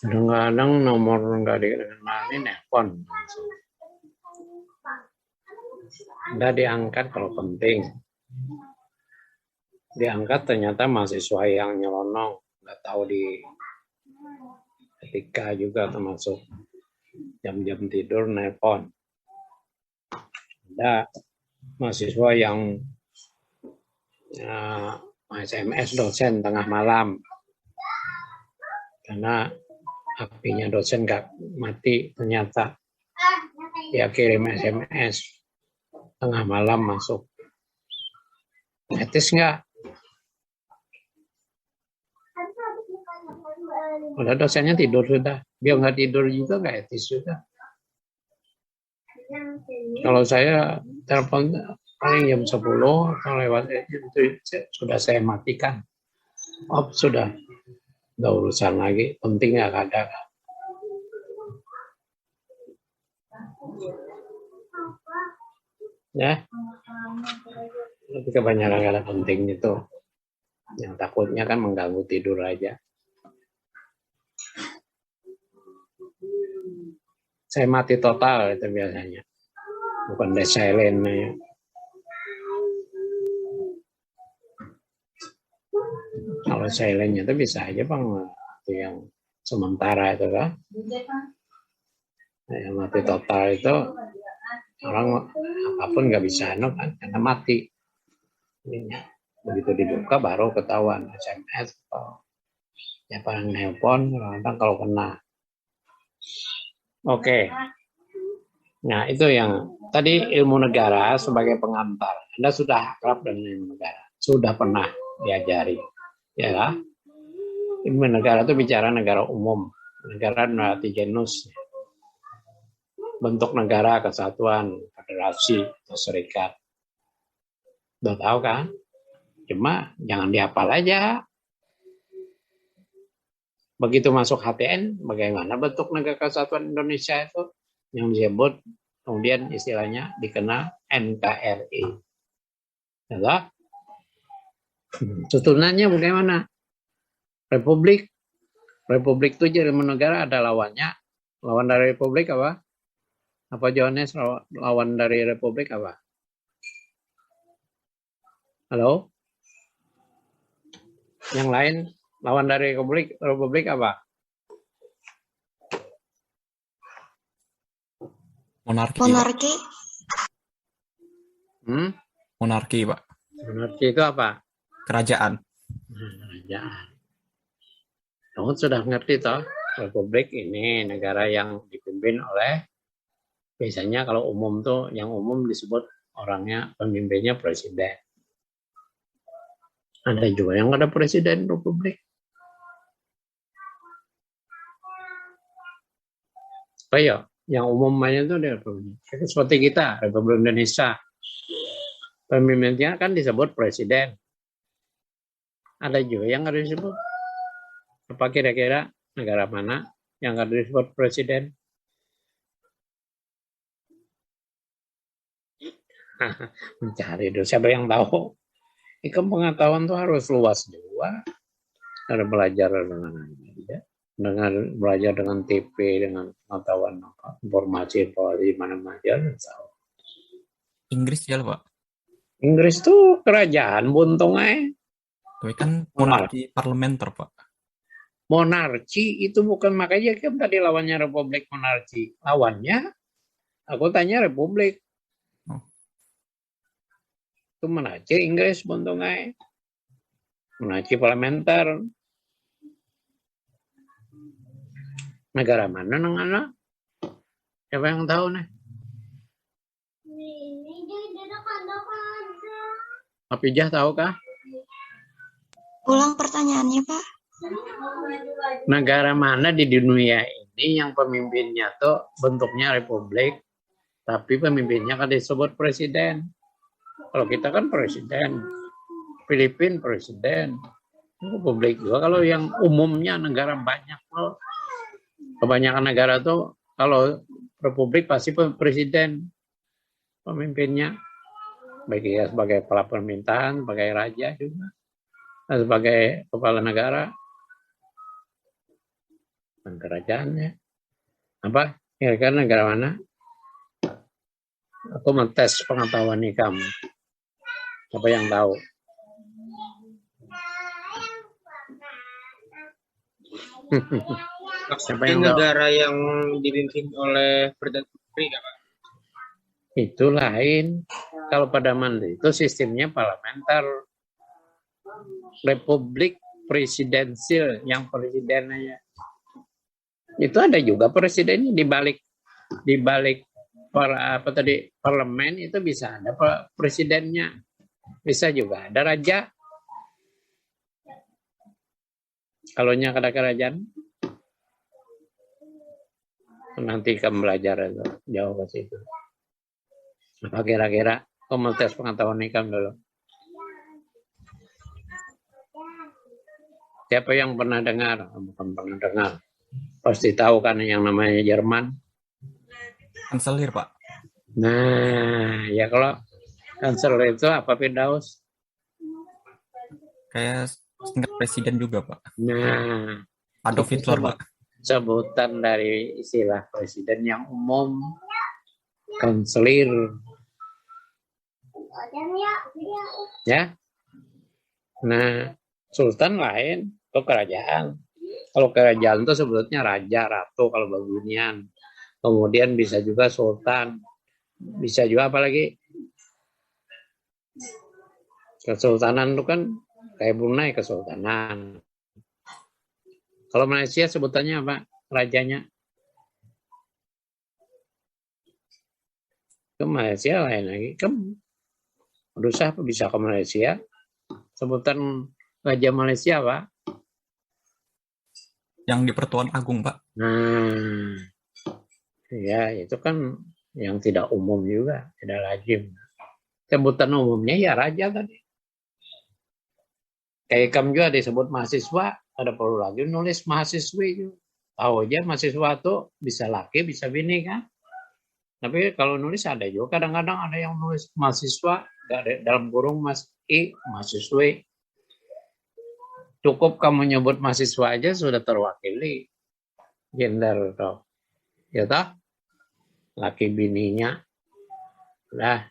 Kadang-kadang nomor nggak dikenalin nelpon. Nggak diangkat kalau penting. Diangkat ternyata mahasiswa yang nyelonong, nggak tahu di ketika juga termasuk jam-jam tidur nelpon. Ada mahasiswa yang SMS dosen tengah malam karena HP-nya dosen nggak mati, ternyata dia kirim SMS tengah malam masuk. Etis nggak? Udah dosennya tidur sudah, dia nggak tidur juga nggak etis juga. Kalau saya telepon paling jam 10 atau lewat itu sudah saya matikan. Sudah, nggak urusan lagi, penting nggak ada. Ya, tapi kebanyakan nggak ada penting itu. Yang takutnya kan mengganggu tidur aja. Saya mati total itu biasanya, bukan dead silent. Kalau silentnya itu bisa aja bang, itu yang sementara itu kan. Yang mati total itu orang apapun nggak bisa kan, karena mati. Begitu dibuka baru ketahuan SMS atau siapa yang nelpon, kadang kalau kena. Oke. Nah, itu yang tadi ilmu negara sebagai pengantar. Anda sudah akrab dengan ilmu negara, sudah pernah diajari, ya kan? Ilmu negara itu bicara negara umum, negara berarti genus, bentuk negara, kesatuan, federasi, atau serikat. Udah tahu kan? Cuma jangan dihafal aja. Begitu masuk HTN, bagaimana bentuk negara kesatuan Indonesia itu yang disebut, kemudian istilahnya dikenal NKRI. Ya, susunannya bagaimana? Republik itu ilmu negara ada lawannya. Lawan dari Republik apa? Apa Johannes lawan dari Republik apa? Halo? Yang lain lawan dari Republik apa? Monarki. Monarki. Monarki, Pak. Monarki itu apa? Kerajaan. Kerajaan. Kamu sudah ngerti toh? Republik ini negara yang dipimpin oleh, biasanya kalau umum tuh, yang umum disebut orangnya, pemimpinnya presiden. Ada juga yang ada presiden Republik. Oh iya, yang umumnya itu dia Republik. Seperti kita, Republik Indonesia. Pemimpinnya kan disebut presiden. Ada juga yang nggak disebut. Apa kira-kira negara mana yang nggak disebut presiden? Mencari dulu. Siapa yang tahu? Ikan pengetahuan tuh harus luas juga. Ada belajar dengan ya. Dengan belajar dengan TP, dengan pengetahuan apa, informasi di mana-mana tahu. Inggris ya Pak. Inggris tuh kerajaan buntung aja. Tapi kan monarki parlementer Pak. Monarki itu bukan, makanya kan tadi lawannya republik monarki. Lawannya, aku tanya republik. Oh. Itu monarki Inggris buntung aja. Monarki parlementer. Negara mana nang anak? Siapa yang tahu nih? Apijah tahu kah? Ulang pertanyaannya, Pak. Negara mana di dunia ini yang pemimpinnya tuh bentuknya republik, tapi pemimpinnya kan disebut presiden. Kalau kita kan presiden, Filipina presiden, republik juga. Kalau yang umumnya negara banyak, kebanyakan negara tuh kalau republik pasti presiden pemimpinnya, baik ya sebagai kepala pemerintahan, sebagai raja juga, sebagai kepala negara. Kerajaannya apa? Kira-kira negara mana? Aku mentes pengetahuan nih kamu. Siapa yang tahu? Siapa yang tahu? Negara yang dipimpin oleh Perdana Menteri, Pak? Itu lain. Kalau pada Mandiri itu sistemnya parlementer, republik presidensil, yang presidennya itu ada juga presidennya di balik para apa tadi parlemen itu bisa ada presidennya, bisa juga ada raja. Kalau nya ada kerajaan, nanti kamu belajar itu jauh ke situ. Apa kira-kira kamu tes pengetahuan ikam dulu? Siapa yang pernah dengar? Bukan pernah dengar. Pasti tahu kan yang namanya Jerman. Kanselir Pak. Nah, ya kalau kanselir itu apa Firdaus? Kayak tingkat presiden juga Pak. Nah, Adolf Hitler Pak. Sebutan dari istilah presiden yang umum, kanselir. Ya. Nah, sultan lain, itu kerajaan. Kalau kerajaan itu sebetulnya raja, ratu kalau beginian. Kemudian bisa juga sultan. Bisa juga apa lagi? Kesultanan itu kan kayak Brunei kesultanan. Kalau Malaysia sebutannya apa? Rajanya. Ke Malaysia lain lagi. Berusaha bisa ke Malaysia. Sebutan Raja Malaysia, Pak. Yang di Pertuan Agung, Pak. Nah, ya itu kan yang tidak umum juga, tidak lazim. Sebutan umumnya ya raja tadi. Kayak kamu juga disebut mahasiswa, ada perlu lagi nulis mahasiswi juga. Tahu aja mahasiswa tuh bisa laki, bisa bini kan. Tapi kalau nulis ada juga kadang-kadang ada yang nulis mahasiswa, dalam kurung mahasiswi. Cukup kamu nyebut mahasiswa aja sudah terwakili gender toh. Ya toh? Laki bininya. Lah,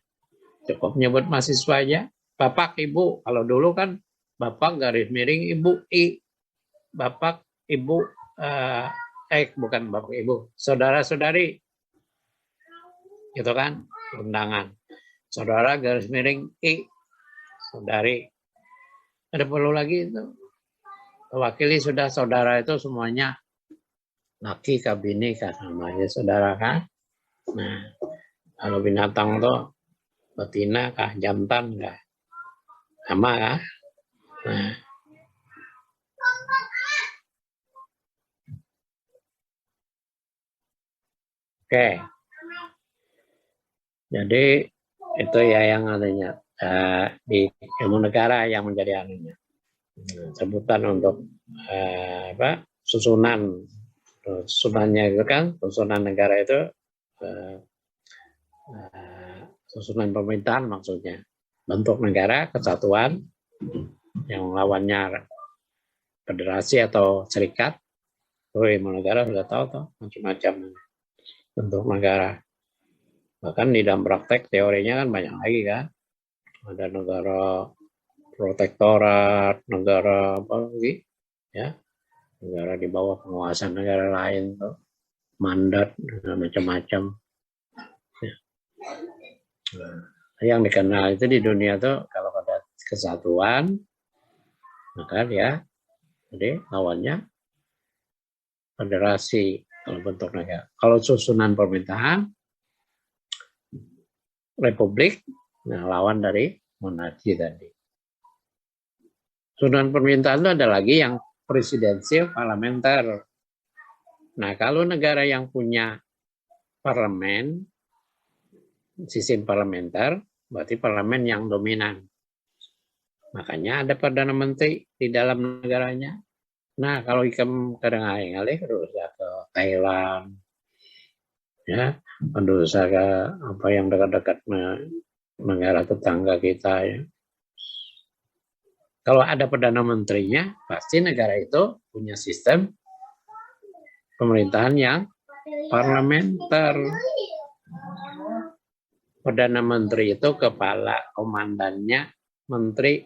cukup nyebut mahasiswa aja. Bapak, Ibu. Kalau dulu kan Bapak garis miring Ibu I. Bapak, Ibu bukan Bapak Ibu. Saudara-saudari. Gitu kan? Undangan. Saudara garis miring I. Saudari. Ada perlu lagi itu. Wakili sudah saudara itu semuanya laki kah bini kah namanya saudara kan. Nah, kalau binatang tuh betina kah jantan kah sama kah. Nah, Oke. Jadi itu ya yang adanya di ilmu negara yang menjadi anunya. Sebutan untuk susunannya itu kan, susunan negara itu susunan pemerintahan maksudnya. Bentuk negara, kesatuan, yang lawannya federasi atau serikat. Ilmu negara sudah tahu tuh macam-macam bentuk negara. Bahkan di dalam praktek teorinya kan banyak lagi kan. Ada negara protektorat, negara apa lagi, ya, negara di bawah penguasaan negara lain tuh, mandat macam-macam. Ya. Yang dikenal itu di dunia tuh kalau ada kesatuan, maka dia jadi lawannya federasi kalau bentuk negara. Kalau susunan pemerintahan, republik, nah lawan dari monarki tadi. Susunan pemerintahan itu ada lagi yang presidensial parlementer. Nah, kalau negara yang punya parlemen, sistem parlementer, berarti parlemen yang dominan. Makanya ada perdana menteri di dalam negaranya. Nah, kalau ikam kadang-kadang terus ya ke Thailand, ya, mendosa ke apa yang dekat-dekat negara tetangga kita ya. Kalau ada perdana menterinya, pasti negara itu punya sistem pemerintahan yang parlementer. Perdana menteri itu kepala komandannya menteri,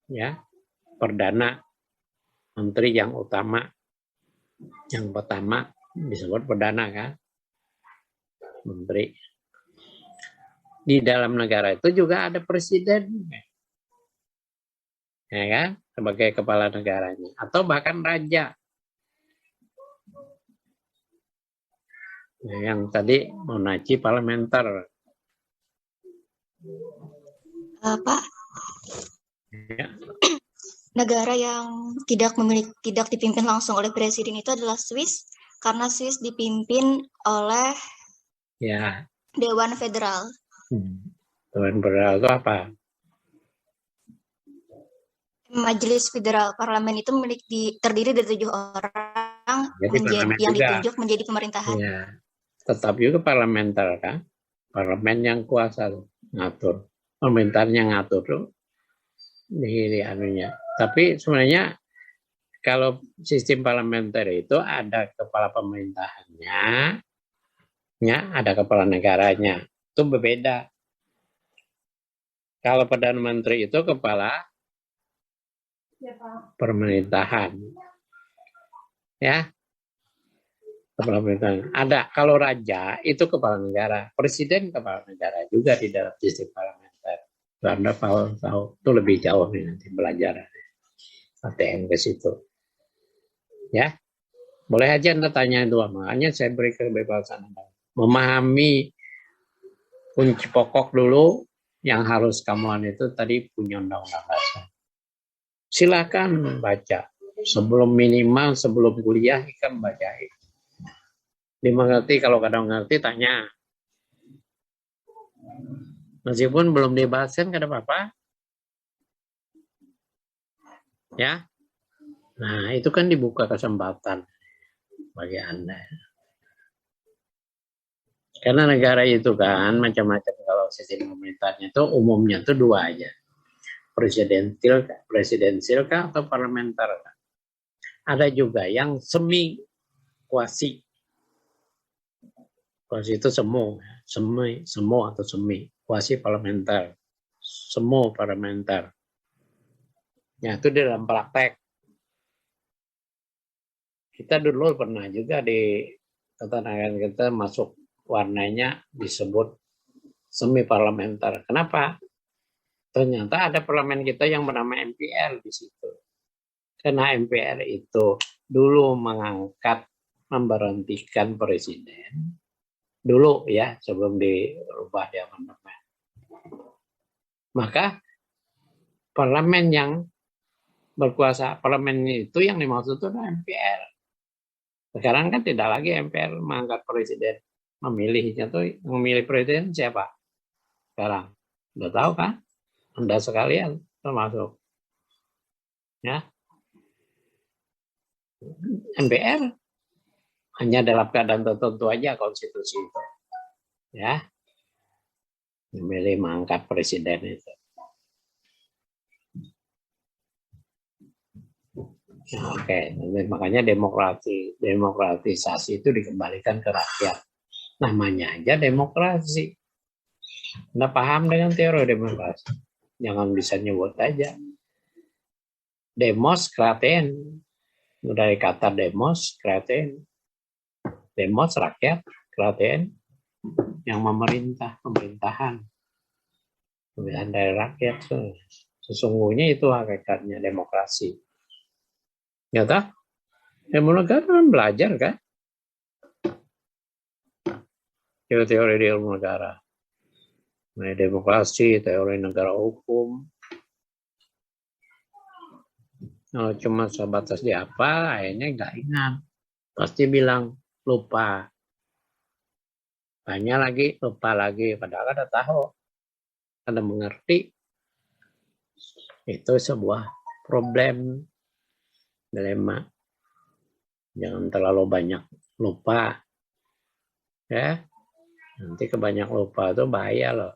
ya, perdana menteri yang utama, yang pertama disebut perdana kan, menteri. Di dalam negara itu juga ada presiden, ya kan, sebagai kepala negaranya, atau bahkan raja. Yang tadi monarki parlementer. Pak, Ya. negara yang tidak dipimpin langsung oleh presiden itu adalah Swiss, karena Swiss dipimpin oleh Ya. Dewan Federal. Dewan Federal itu apa? Majelis Federal. Parlemen itu terdiri dari 7 orang yang ditunjuk menjadi pemerintahan. Ya. Tetap juga parlementer kan? Parlemen yang kuasa ngatur. Pemerintahannya ngatur tuh di anunya. Tapi sebenarnya kalau sistem parlementer itu ada kepala pemerintahannya, ya, ada kepala negaranya. Itu berbeda. Kalau Perdana Menteri itu kepala pemerintahan. Ya. Kepala pemerintahan. Ada. Kalau raja itu kepala negara. Presiden kepala negara juga di dalam sistem parlementer. Anda tahu itu lebih jauh nih nanti belajar ATM ke situ. Ya. Boleh aja Anda tanya itu. Makanya saya beri kebebasan Anda. Memahami kunci pokok dulu yang harus kamu itu tadi punya undang-undang dasar. Silakan baca. Sebelum kuliah kan baca itu. Dimengerti, kalau kadang ngerti tanya. Meskipun belum dibahaskan kada apa-apa. Ya. Nah, itu kan dibuka kesempatan bagi Anda. Karena negara itu kan macam-macam, kalau sistem pemerintahnya itu umumnya itu 2 aja. Presidensial kah atau parlementer kah? Ada juga yang semi kuasi. Kuasi itu semu atau semi. Kuasi parlementer. Semu parlementer. Ya, itu di dalam praktek. Kita dulu pernah juga di ketenagaan kita masuk warnanya disebut semi parlementer. Kenapa? Ternyata ada parlemen kita yang bernama MPR di situ. Karena MPR itu dulu memberhentikan presiden. Dulu ya, sebelum dirubah di amandemen. Maka parlemen yang berkuasa, parlemen itu yang dimaksud itu adalah MPR. Sekarang kan tidak lagi MPR mengangkat presiden. Memilih presiden siapa? Sekarang. Udah tahu kan? Anda sekalian termasuk. Ya. MPR hanya dalam keadaan tertentu aja konstitusi itu. Ya. Memilih mengangkat presiden itu. Nah, oke, makanya demokratisasi itu dikembalikan ke rakyat. Namanya aja demokrasi. Anda paham dengan teori demokrasi? Jangan bisa nyebut aja. Demos kraten. Dari kata demos kraten. Demos rakyat, kraten yang pemerintahan. Pemilihan dari rakyat. Sesungguhnya itu hakikatnya demokrasi. Ya tak? Ilmu negara kan belajar kan? Teori di ilmu negara. Demokrasi, teori negara hukum. Kalau cuma sebatas di apa, akhirnya nggak ingat. Pasti bilang lupa. Banyak lagi, lupa lagi. Padahal ada tahu. Ada mengerti. Itu sebuah problem. Dilema. Jangan terlalu banyak lupa. Ya. Nanti kebanyak lupa itu bahaya loh.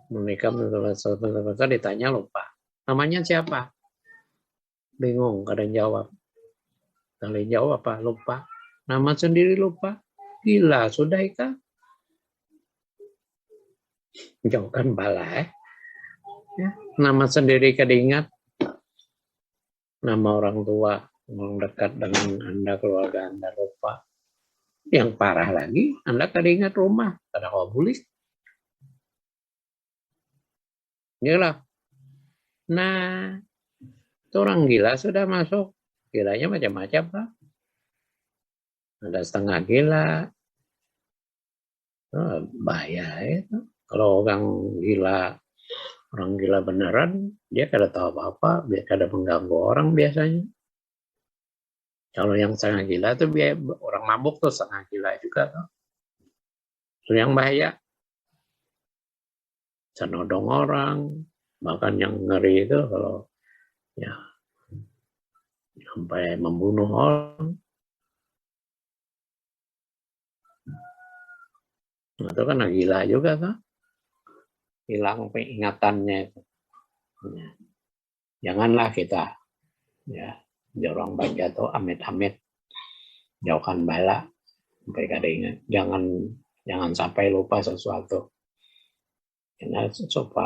Menikah betul-betul ditanya lupa. Namanya siapa? Bingung, kadang jawab. Kali jawab apa? Lupa. Nama sendiri lupa. Gila, sudah ikan. Jauhkan bala ya. Nama sendiri keingat. Nama orang tua, orang dekat dengan Anda, keluarga Anda lupa. Yang parah lagi, Anda keingat rumah. Kada boleh. Gila. Nah, itu orang gila sudah masuk. Gilanya macam-macam, Pak. Ada setengah gila. Oh, bahaya itu. Kalau orang gila beneran, dia kada tahu apa-apa, dia kada mengganggu orang biasanya. Kalau yang setengah gila itu orang mabuk tuh setengah gila juga tuh. Itu yang bahaya. Senodong orang, bahkan yang ngeri itu kalau ya sampai membunuh orang. Nah, itu kan gila juga tuh. Hilang pengingatannya itu. Ya. Janganlah kita ya jorong baca tuh amit-amit jauhkan bala sampai kada ingat. Jangan sampai lupa sesuatu. Karena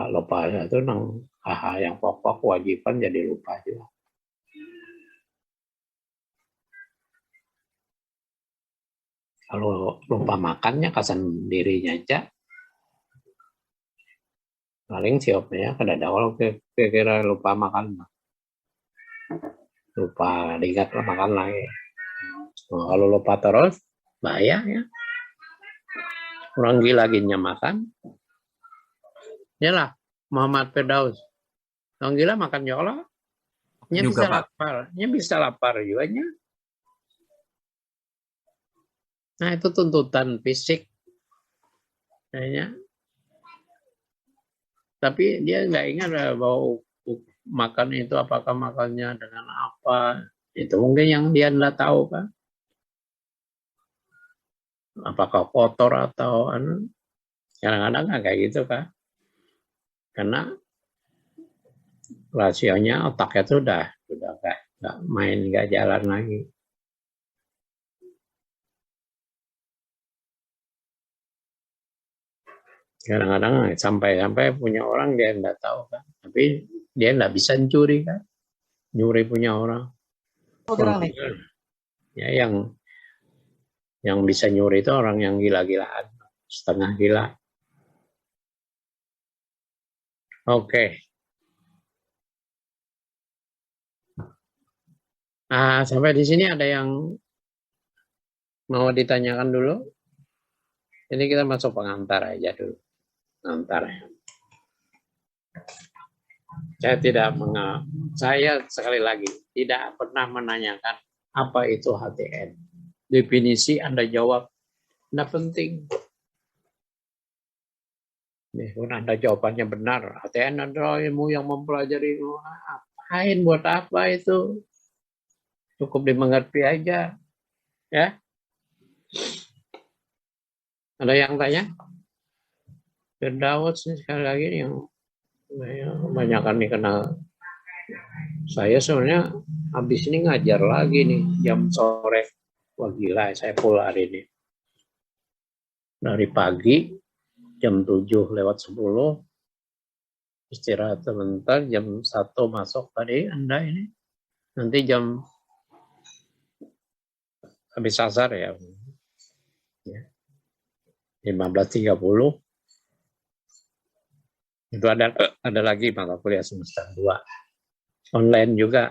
lupa itu nang hal yang pokok kewajiban jadi lupa juga. Kalau lupa makannya kasan dirinya aja. Paling siopnya kada ada kalau kira lupa makan. Lupa diingat makan lagi. Nah, kalau lupa terus bahaya ya. Orang gila ginya makan. Yalah Muhammad Firdaus. Orang gila makan yola. Nya bisa lapar. Nya bisa lapar juga nya. Nah itu tuntutan fisik. Kayaknya. Tapi dia nggak ingat bahwa makan itu apakah makannya dengan apa. Itu mungkin yang dia nggak tahu kan. Apakah kotor atau kadang-kadang nggak kayak gitu kan. Karena rasionya otaknya itu udah nggak main, nggak jalan lagi. Kadang-kadang sampai punya orang dia nggak tahu kan, tapi dia nggak bisa mencuri kan, nyuri punya orang. Ya yang bisa nyuri itu orang yang gila-gilaan, setengah gila. Oke. Sampai di sini ada yang mau ditanyakan dulu? Jadi kita masuk pengantar aja dulu. Pengantar ya. Saya sekali lagi tidak pernah menanyakan Apa itu HTN? Definisi Anda jawab, tidak penting. Nih, pun Anda jawabannya benar. HTN adalah ilmu yang mempelajari ngapain, buat apa itu? Cukup dimengerti aja. Ya, ada yang tanya? Firdaus sekali lagi yang kebanyakan dikenal. Saya sebenarnya habis ini ngajar lagi nih jam sore. Wah gila, saya full hari ini. Dari pagi jam 7:10 istirahat sebentar, jam 1 masuk tadi Anda ini. Nanti jam habis asar ya. 15.30 itu ada lagi mata kuliah semester 2. Online juga.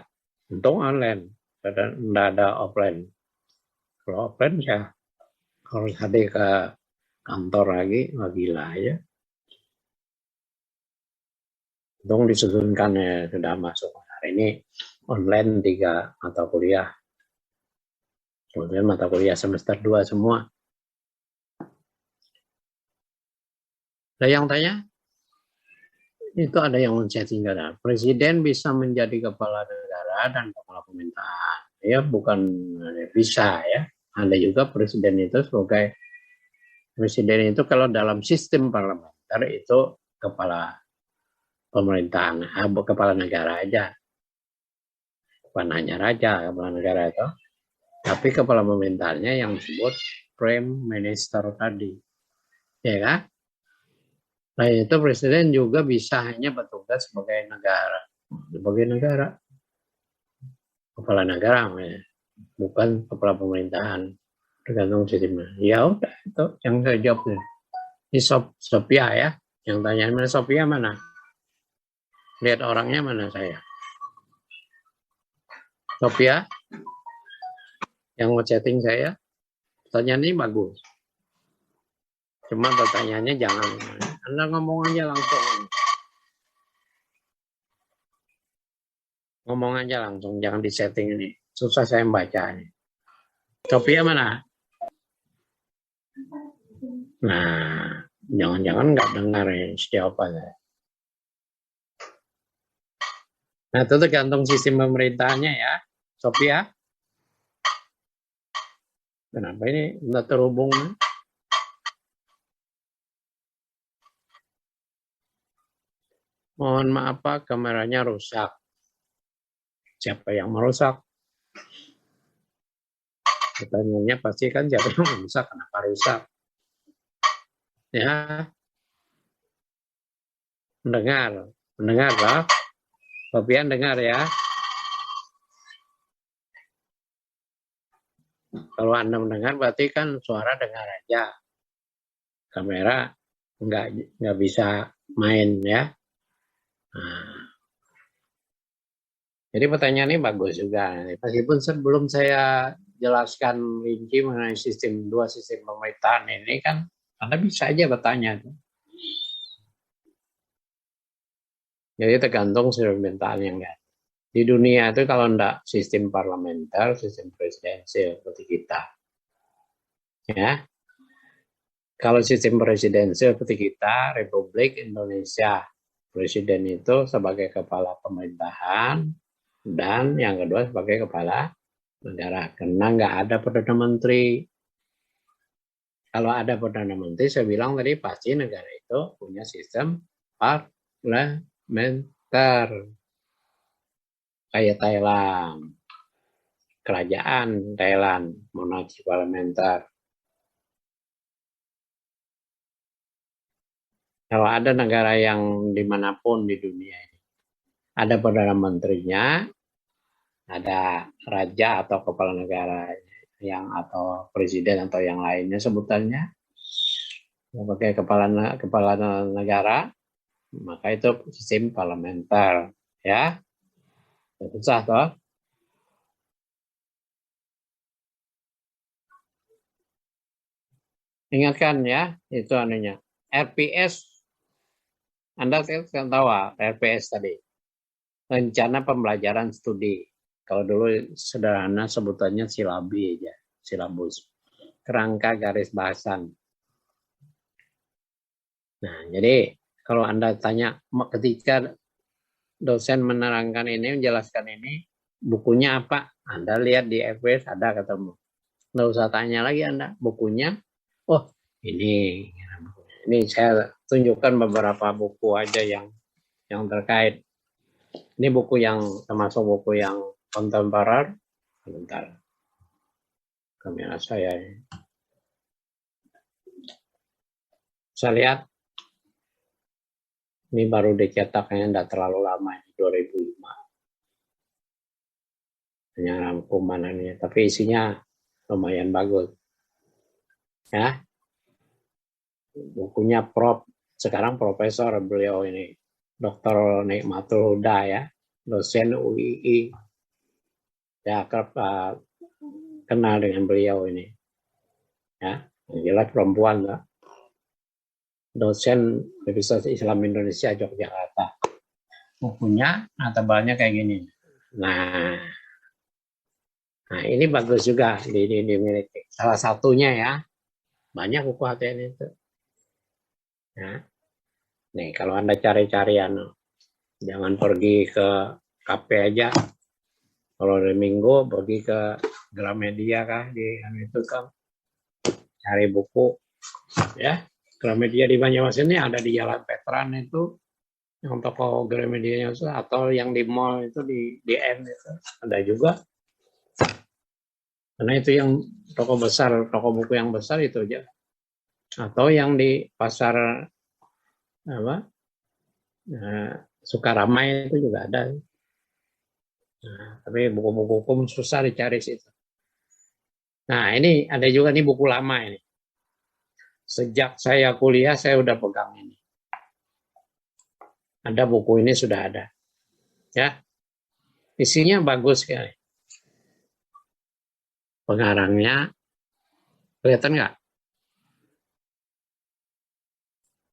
Untung online. Tidak ada offline. Kalau offline ya harus hadir ke kantor lagi. Wah gila ya. Untung disusunkan ya, sudah masuk. Hari ini online 3 mata kuliah. Kemudian mata kuliah semester 2 semua. Ada yang tanya? Itu ada yang men-chatting ada. Presiden bisa menjadi kepala negara dan kepala pemerintahan. Ya, bukan bisa ya. Ada juga presiden itu sebagai presiden itu kalau dalam sistem parlementer itu kepala pemerintahan, kepala negara aja. Bukan hanya raja, kepala negara itu. Tapi kepala pemerintahannya yang disebut Prime Minister tadi. Ya kan? Nah itu presiden juga bisa hanya bertugas sebagai negara, kepala negara, bukan kepala pemerintahan, tergantung sistemnya. Ya udah itu yang saya jawab. Ini Sophia ya, yang tanya mana Sophia mana? Lihat orangnya mana saya? Sophia, yang mau chatting saya, pertanyaan ini bagus. Cuma pertanyaannya jangan, Anda ngomong aja langsung. Ngomong aja langsung, jangan di setting ini. Susah saya membaca ini. Sophia mana? Nah, jangan-jangan nggak dengar ya jawabannya. Nah, itu tergantung sistem pemerintahannya ya. Sophia? Kenapa ini nggak terhubung? Mohon maaf Pak, kameranya rusak. Siapa yang merusak? Pertanyaannya pasti kan siapa yang merusak, kenapa rusak? Ya, mendengar Pak. Sofian dengar ya. Kalau Anda mendengar berarti kan suara dengar aja. Kamera nggak bisa main ya. Nah, jadi pertanyaan ini bagus juga. Meskipun sebelum saya jelaskan rinci mengenai dua sistem pemerintahan ini kan Anda bisa aja bertanya. Jadi tergantung sistem pemerintahan yang ada. Di dunia itu kalau enggak sistem parlementer, sistem presidensial seperti kita. Ya. Kalau sistem presidensial seperti kita, Republik Indonesia, presiden itu sebagai kepala pemerintahan dan yang kedua sebagai kepala negara. Karena nggak ada perdana menteri. Kalau ada perdana menteri, saya bilang tadi pasti negara itu punya sistem parlementer. Kayak Thailand, kerajaan Thailand, monarki parlementer. Kalau ada negara yang dimanapun di dunia ini, ada perdana menterinya, ada raja atau kepala negara yang atau presiden atau yang lainnya sebutannya sebagai kepala negara, maka itu sistem parlementer, ya. Susah toh. Ingatkan ya, itu anunya. RPS, Anda kan tahu RPS tadi. Rencana Pembelajaran Studi. Kalau dulu sederhana sebutannya silabi aja, silabus. Kerangka garis bahasan. Nah, jadi kalau Anda tanya ketika dosen menerangkan ini, menjelaskan ini, bukunya apa? Anda lihat di FWS ada ketemu. Nggak usah tanya lagi Anda, bukunya. Oh, ini. Ini saya tunjukkan beberapa buku aja yang terkait. Ini buku yang termasuk buku yang kontemporer. Sebentar. Kamera saya ini. Saya lihat. Ini baru dicetaknya tidak terlalu lama, 2005. Hanya rangkuman ini, tapi isinya lumayan bagus. Ya, bukunya Prof. Sekarang Profesor beliau ini, Dr. Nikmatul Huda ya, dosen UII. Ya, kenal dengan beliau ini. Ya, yang jelas perempuan lah. Dosen Universitas Islam Indonesia Yogyakarta. Bukunya, tebalnya kayak gini. Nah, ini bagus juga dimiliki. Salah satunya ya, banyak buku HTN itu. Ya. Nih, kalau Anda cari-cari, jangan pergi ke kafe aja. Kalau hari Minggu, pergi ke Gramedia kah, itu kan cari buku. Ya, Gramedia di Banyumas ini ada di Jalan Veteran itu, yang toko Gramedia itu, atau yang di mall itu di DN itu ada juga. Karena itu yang toko besar, toko buku yang besar itu aja. Atau yang di pasar Sukaramai itu juga ada. Nah, tapi buku-buku hukum susah dicari situ. Nah, ini ada juga nih buku lama ini. Sejak saya kuliah saya udah pegang ini. Ada buku ini sudah ada. Ya. Isinya bagus sekali. Pengarangnya kelihatan nggak?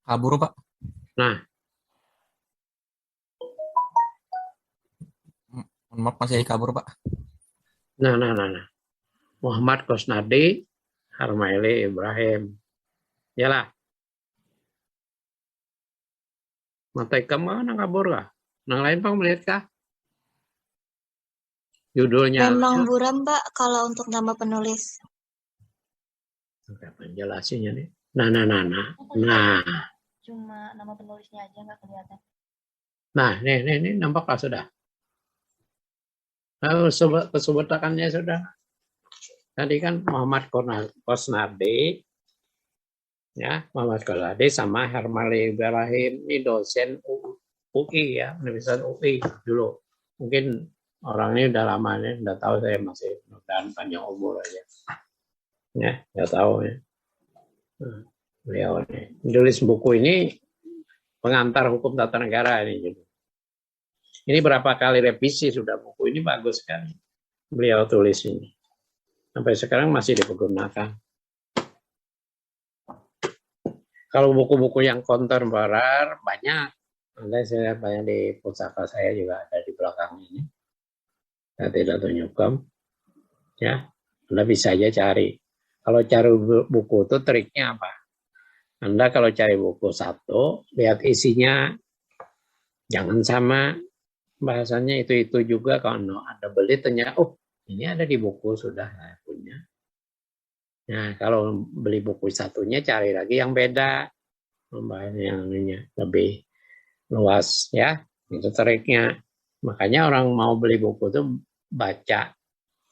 Kabur, Pak. Nah, Mohon maaf, masih kabur, Pak. nah. Muhammad Kosnadi, Harmaili Ibrahim. Yalah. Mata ikam mana kabur kah? Nang lain Pak melihat kah? Judulnya. Memang buram, Pak, kalau untuk nama penulis. Penjelasannya nih. Nah. Cuma nama penulisnya aja nggak kelihatan. Nah, ini nampaklah sudah. Kesebutakannya sudah. Tadi kan Muhammad Kosnadi, ya, Muhammad Kosnadi sama Hermali Ibrahim, ini dosen UI ya, Universitas UI dulu. Mungkin orang ini udah lama nih, udah tahu saya masih mudah panjang umur aja. Ya, nggak tahu ya. Beliau ini tulis buku ini pengantar hukum tata negara ini. Ini berapa kali revisi sudah buku ini bagus sekali. Beliau tulis ini. Sampai sekarang masih dipergunakan. Kalau buku-buku yang kontemporer banyak. Ada saya banyak di pustaka saya juga ada di belakang ini. Saya tidak tunjukkan. Ya, Anda bisa aja cari. Kalau cari buku itu triknya apa? Anda kalau cari buku satu, lihat isinya. Jangan sama bahasanya itu juga. Kalau Anda beli ternyata, oh ini ada di buku sudah saya punya. Nah, kalau beli buku satunya cari lagi yang beda. Yang lebih luas ya. Itu triknya. Makanya orang mau beli buku itu baca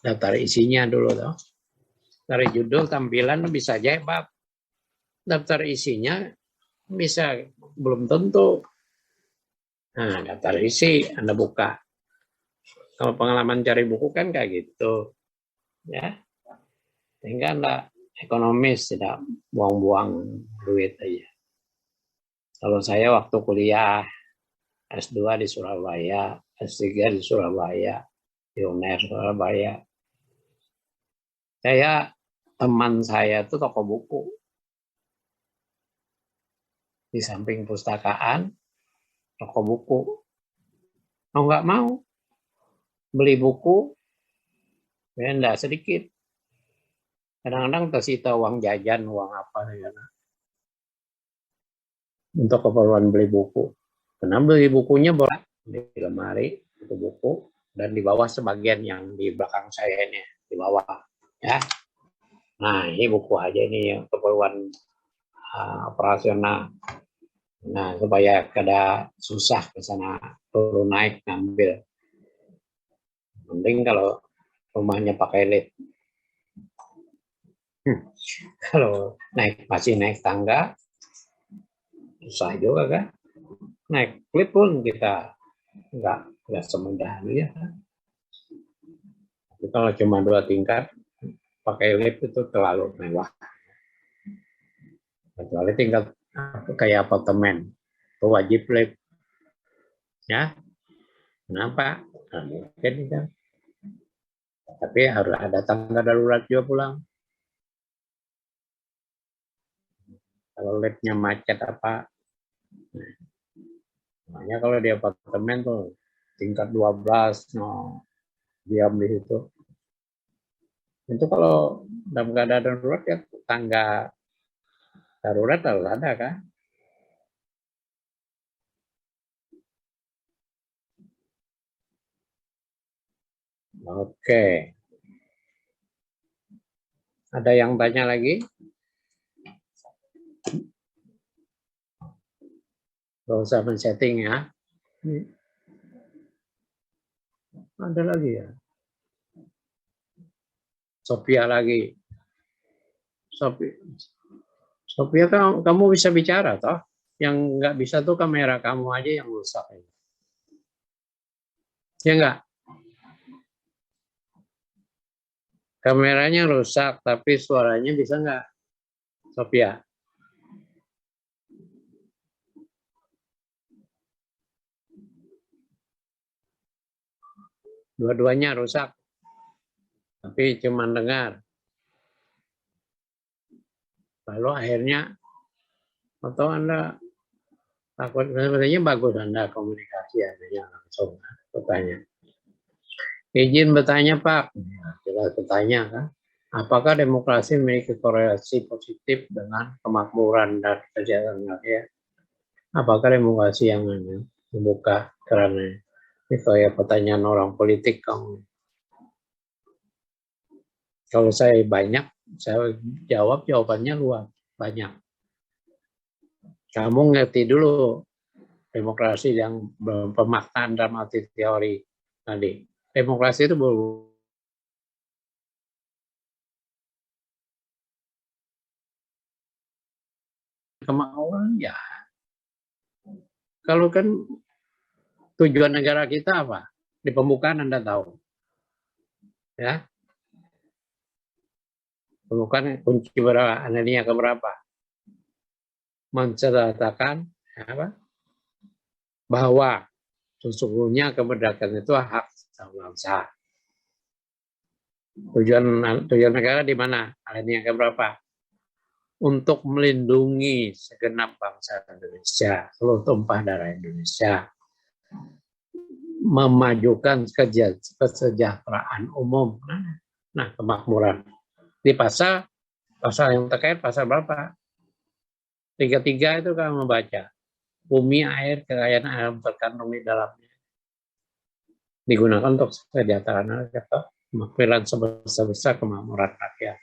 daftar isinya dulu toh. Dari judul tampilan bisa aja bab. Daftar isinya bisa belum tentu. Nah, daftar isi Anda buka. Kalau pengalaman cari buku kan kayak gitu. Ya. Sehingga Anda ekonomis, tidak buang-buang duit aja. Kalau saya waktu kuliah S2 di Surabaya, S3 di Surabaya, di UNER Surabaya. Teman saya itu toko buku. Di samping pustakaan, toko buku. Mau nggak mau, beli buku, ya enggak sedikit. Kadang-kadang tersita uang jajan, uang apa ya, untuk keperluan beli buku. Karena beli bukunya bolak di lemari itu buku, dan di bawah sebagian yang di belakang saya ini di bawah, ya. Nah ini buku aja ini yang keperluan operasional. Nah supaya kada susah ke sana turun naik ngambil. Mending kalau rumahnya pakai lift. Kalau masih naik tangga, susah juga kan. Naik lift pun kita nggak semudah ya. Tapi kalau cuma 2 tingkat, pakai lift itu terlalu mewah. Kecuali tingkat kayak apartemen, itu wajib lift. Ya, kenapa? Nah, mungkin kan. Tapi harus ada tangga darurat juga pulang. Kalau liftnya macet apa, makanya kalau di apartemen tuh tingkat 12, diam di situ. Itu kalau dalam keadaan darurat ya tangga darurat harus ada kan. Oke. Ada yang tanya lagi? Gak usah men-setting ya. Ada lagi ya. Sophia lagi. Sophia kamu bisa bicara toh? Yang nggak bisa tuh kamera kamu aja yang rusak. Ya nggak? Kameranya rusak tapi suaranya bisa nggak? Sophia. Dua-duanya rusak. Tapi cuma dengar. Lalu akhirnya, atau Anda takut, sebenarnya bagus Anda komunikasi adanya langsung bertanya. Izin bertanya Pak, kita bertanya kan, apakah demokrasi memiliki korelasi positif dengan kemakmuran dan kesejahteraan rakyat? Apakah demokrasi yang membuka karena ini kayak pertanyaan orang politik kamu. Kalau saya jawab jawabannya luas, banyak. Kamu ngerti dulu demokrasi yang pemaknaan dalam arti teori tadi. Demokrasi itu kemakmuran ya. Kalau kan tujuan negara kita apa? Di pembukaan Anda tahu. Ya. Pembukaan kunci berapa? Anelia keberapa? Menceritakan apa? Bahwa sesungguhnya kemerdekaan itu hak bangsa. Tujuan negara di mana? Anelia keberapa? Untuk melindungi segenap bangsa Indonesia, seluruh tumpah darah Indonesia, memajukan kesejahteraan umum, nah kemakmuran. Di pasal yang terkait pasal berapa? 33 itu kan membaca. Bumi, air, kekayaan alam terkandung di dalamnya. Digunakan untuk kesejahteraan rakyat, kemakmuran sebesar kemakmuran rakyat.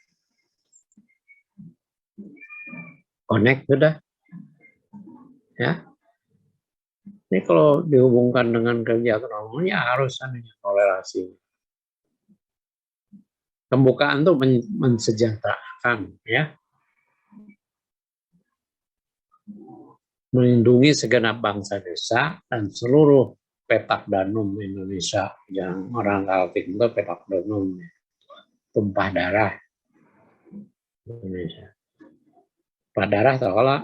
Connect sudah. Ya. Ini kalau dihubungkan dengan kesejahteraan umum, ya harus adanya toleransi. Pembukaan itu mensejahterakan, ya. Melindungi segenap bangsa desa dan seluruh petak danum Indonesia. Yang orang Kaltim itu petak danum, tumpah darah Indonesia. Tumpah darah seolah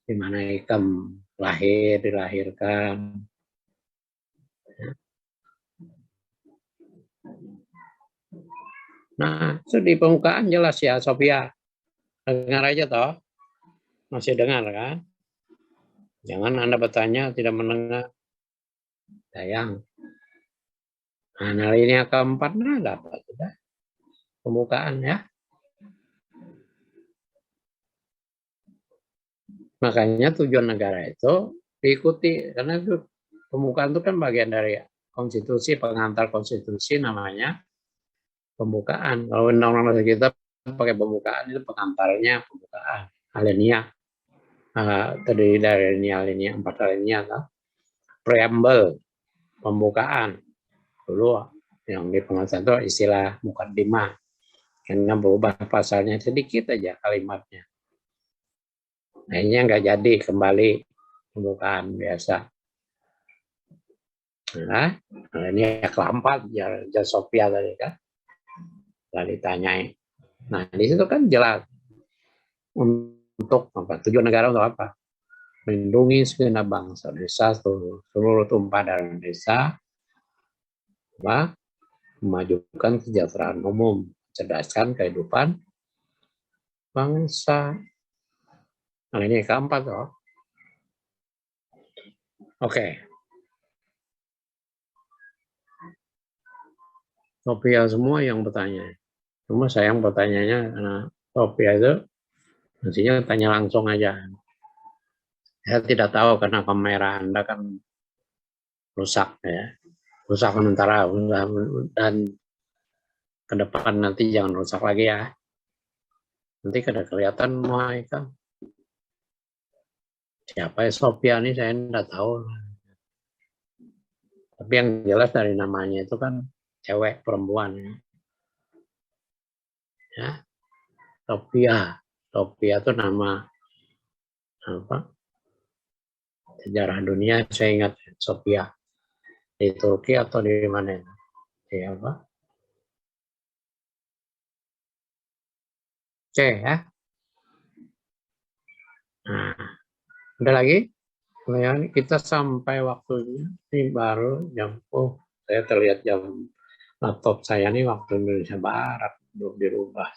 di mana ikam dilahirkan. Nah, itu di pembukaan jelas ya, Sophia. Dengar aja toh. Masih dengar kan? Jangan Anda bertanya tidak mendengar. sayang. Nah, alinea keempat dapat sudah pembukaan ya. Makanya tujuan negara itu diikuti karena itu pembukaan itu kan bagian dari konstitusi, pengantar konstitusi namanya pembukaan. Kalau undang-undang kita pakai pembukaan itu pengantarnya pembukaan. Alinea terdiri dari alinea 4 alinea kan. Preamble pembukaan dulu yang di pengantar itu istilah mukaddimah karena berubah pasalnya sedikit aja kalimatnya. Akhirnya nggak jadi kembali pembukaan biasa. Nah, ini keempat ya Sophia tadi kan. Lalu ditanyain. Nah, di situ kan jelas untuk apa? Tujuan negara untuk apa? Melindungi segenap bangsa desa seluruh tumpah darah desa, apa? Memajukan kesejahteraan umum, cerdaskan kehidupan bangsa. Nah, ini keempat loh. Oke. Sophia semua yang bertanya. Cuma sayang pertanyaannya karena Sophia itu mestinya tanya langsung aja. Saya tidak tahu karena kamera Anda kan rusak ya. Rusak sementara dan ke depan nanti jangan rusak lagi ya. Nanti kada kelihatan Moaika. Siapa ya Sophia ini saya tidak tahu. Tapi yang jelas dari namanya itu kan cewek perempuan ya. Ya. Sophia. Sophia itu nama apa? Sejarah dunia saya ingat Sophia. Di Turki atau di mana? Di apa? Oke ya. Nah, ada lagi? Kemudian kita sampai waktunya ini baru jam saya terlihat jam laptop saya nih waktu Indonesia Barat belum dirubah.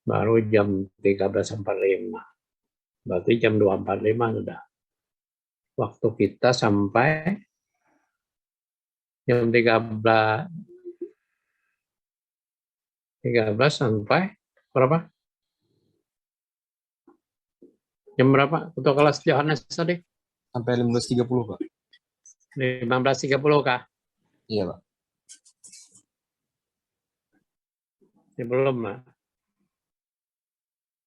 Baru jam 13.45. Berarti jam 2.45 sudah. Waktu kita sampai jam 13 sampai berapa? Jam berapa? Untuk kelas Johannes tadi? Sampai 15.30, Pak. 15.30 kah? Iya, Pak. Belum lah.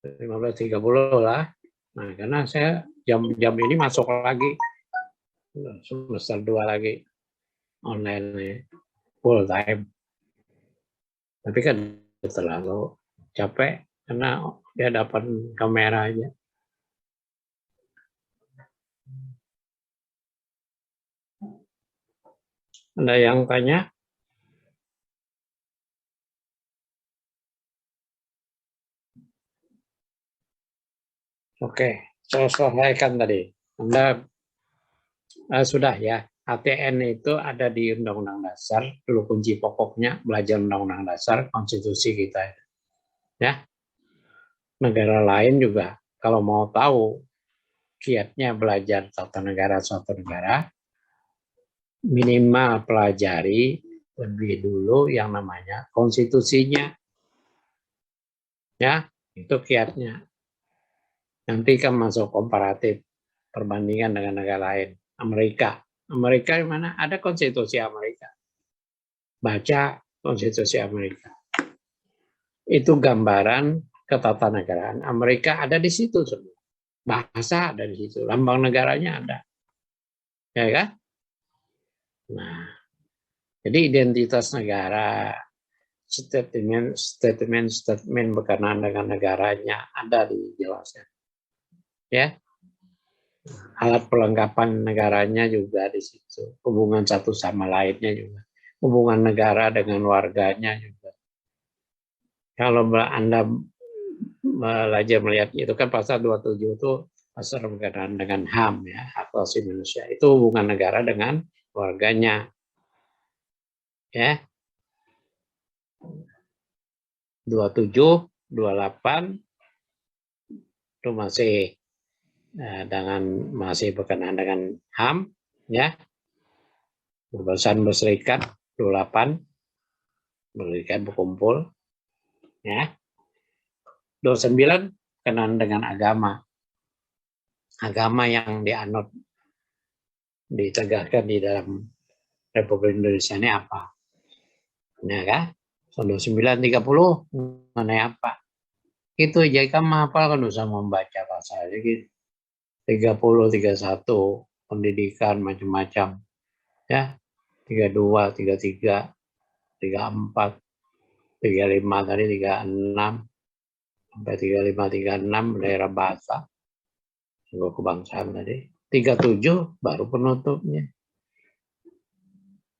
15.30 lah. Nah, karena saya jam ini masuk lagi. Semester 2 lagi. Online nih. Full time. Tapi kan terlalu capek karena dia dapat kamera aja. Ada yang tanya? Oke, saya selesaikan tadi. Anda sudah ya, ATN itu ada di Undang-Undang Dasar, dulu kunci pokoknya belajar Undang-Undang Dasar, konstitusi kita. Ya, negara lain juga kalau mau tahu kiatnya belajar tata negara suatu negara, minimal pelajari lebih dulu yang namanya konstitusinya. Ya, itu kiatnya. Nanti kan masuk komparatif perbandingan dengan negara lain. Amerika di mana ada konstitusi Amerika. Baca konstitusi Amerika. Itu gambaran ketatanegaraan Amerika ada di situ semua. Bahasa ada di situ, lambang negaranya ada. Ya kan? Nah, jadi identitas negara, statement berkenaan dengan negaranya ada dijelaskan. Ya. Alat perlengkapan negaranya juga di situ. Hubungan satu sama lainnya juga. Hubungan negara dengan warganya juga. Kalau Anda belajar melihat itu kan pasal 27 itu pasal berkenaan dengan HAM ya, hak asasi manusia. Itu hubungan negara dengan warganya. Ya. 27, 28 itu masih dengan masih berkenaan dengan HAM ya. kebebasan berserikat 28, berserikat berkumpul, ya. 29 kenaan dengan agama yang dianut, ditegakkan di dalam Republik Indonesia ini apa, ya kan? 29, 30 mengenai apa? Itu aja kan menghafal, kan usah membaca pasal gitu. 30, 31 pendidikan macam-macam, ya. 32, 33, 34, 35 tadi, 36 sampai 35, 36 daerah bahasa, sebuah kebangsaan tadi. 37 baru penutupnya.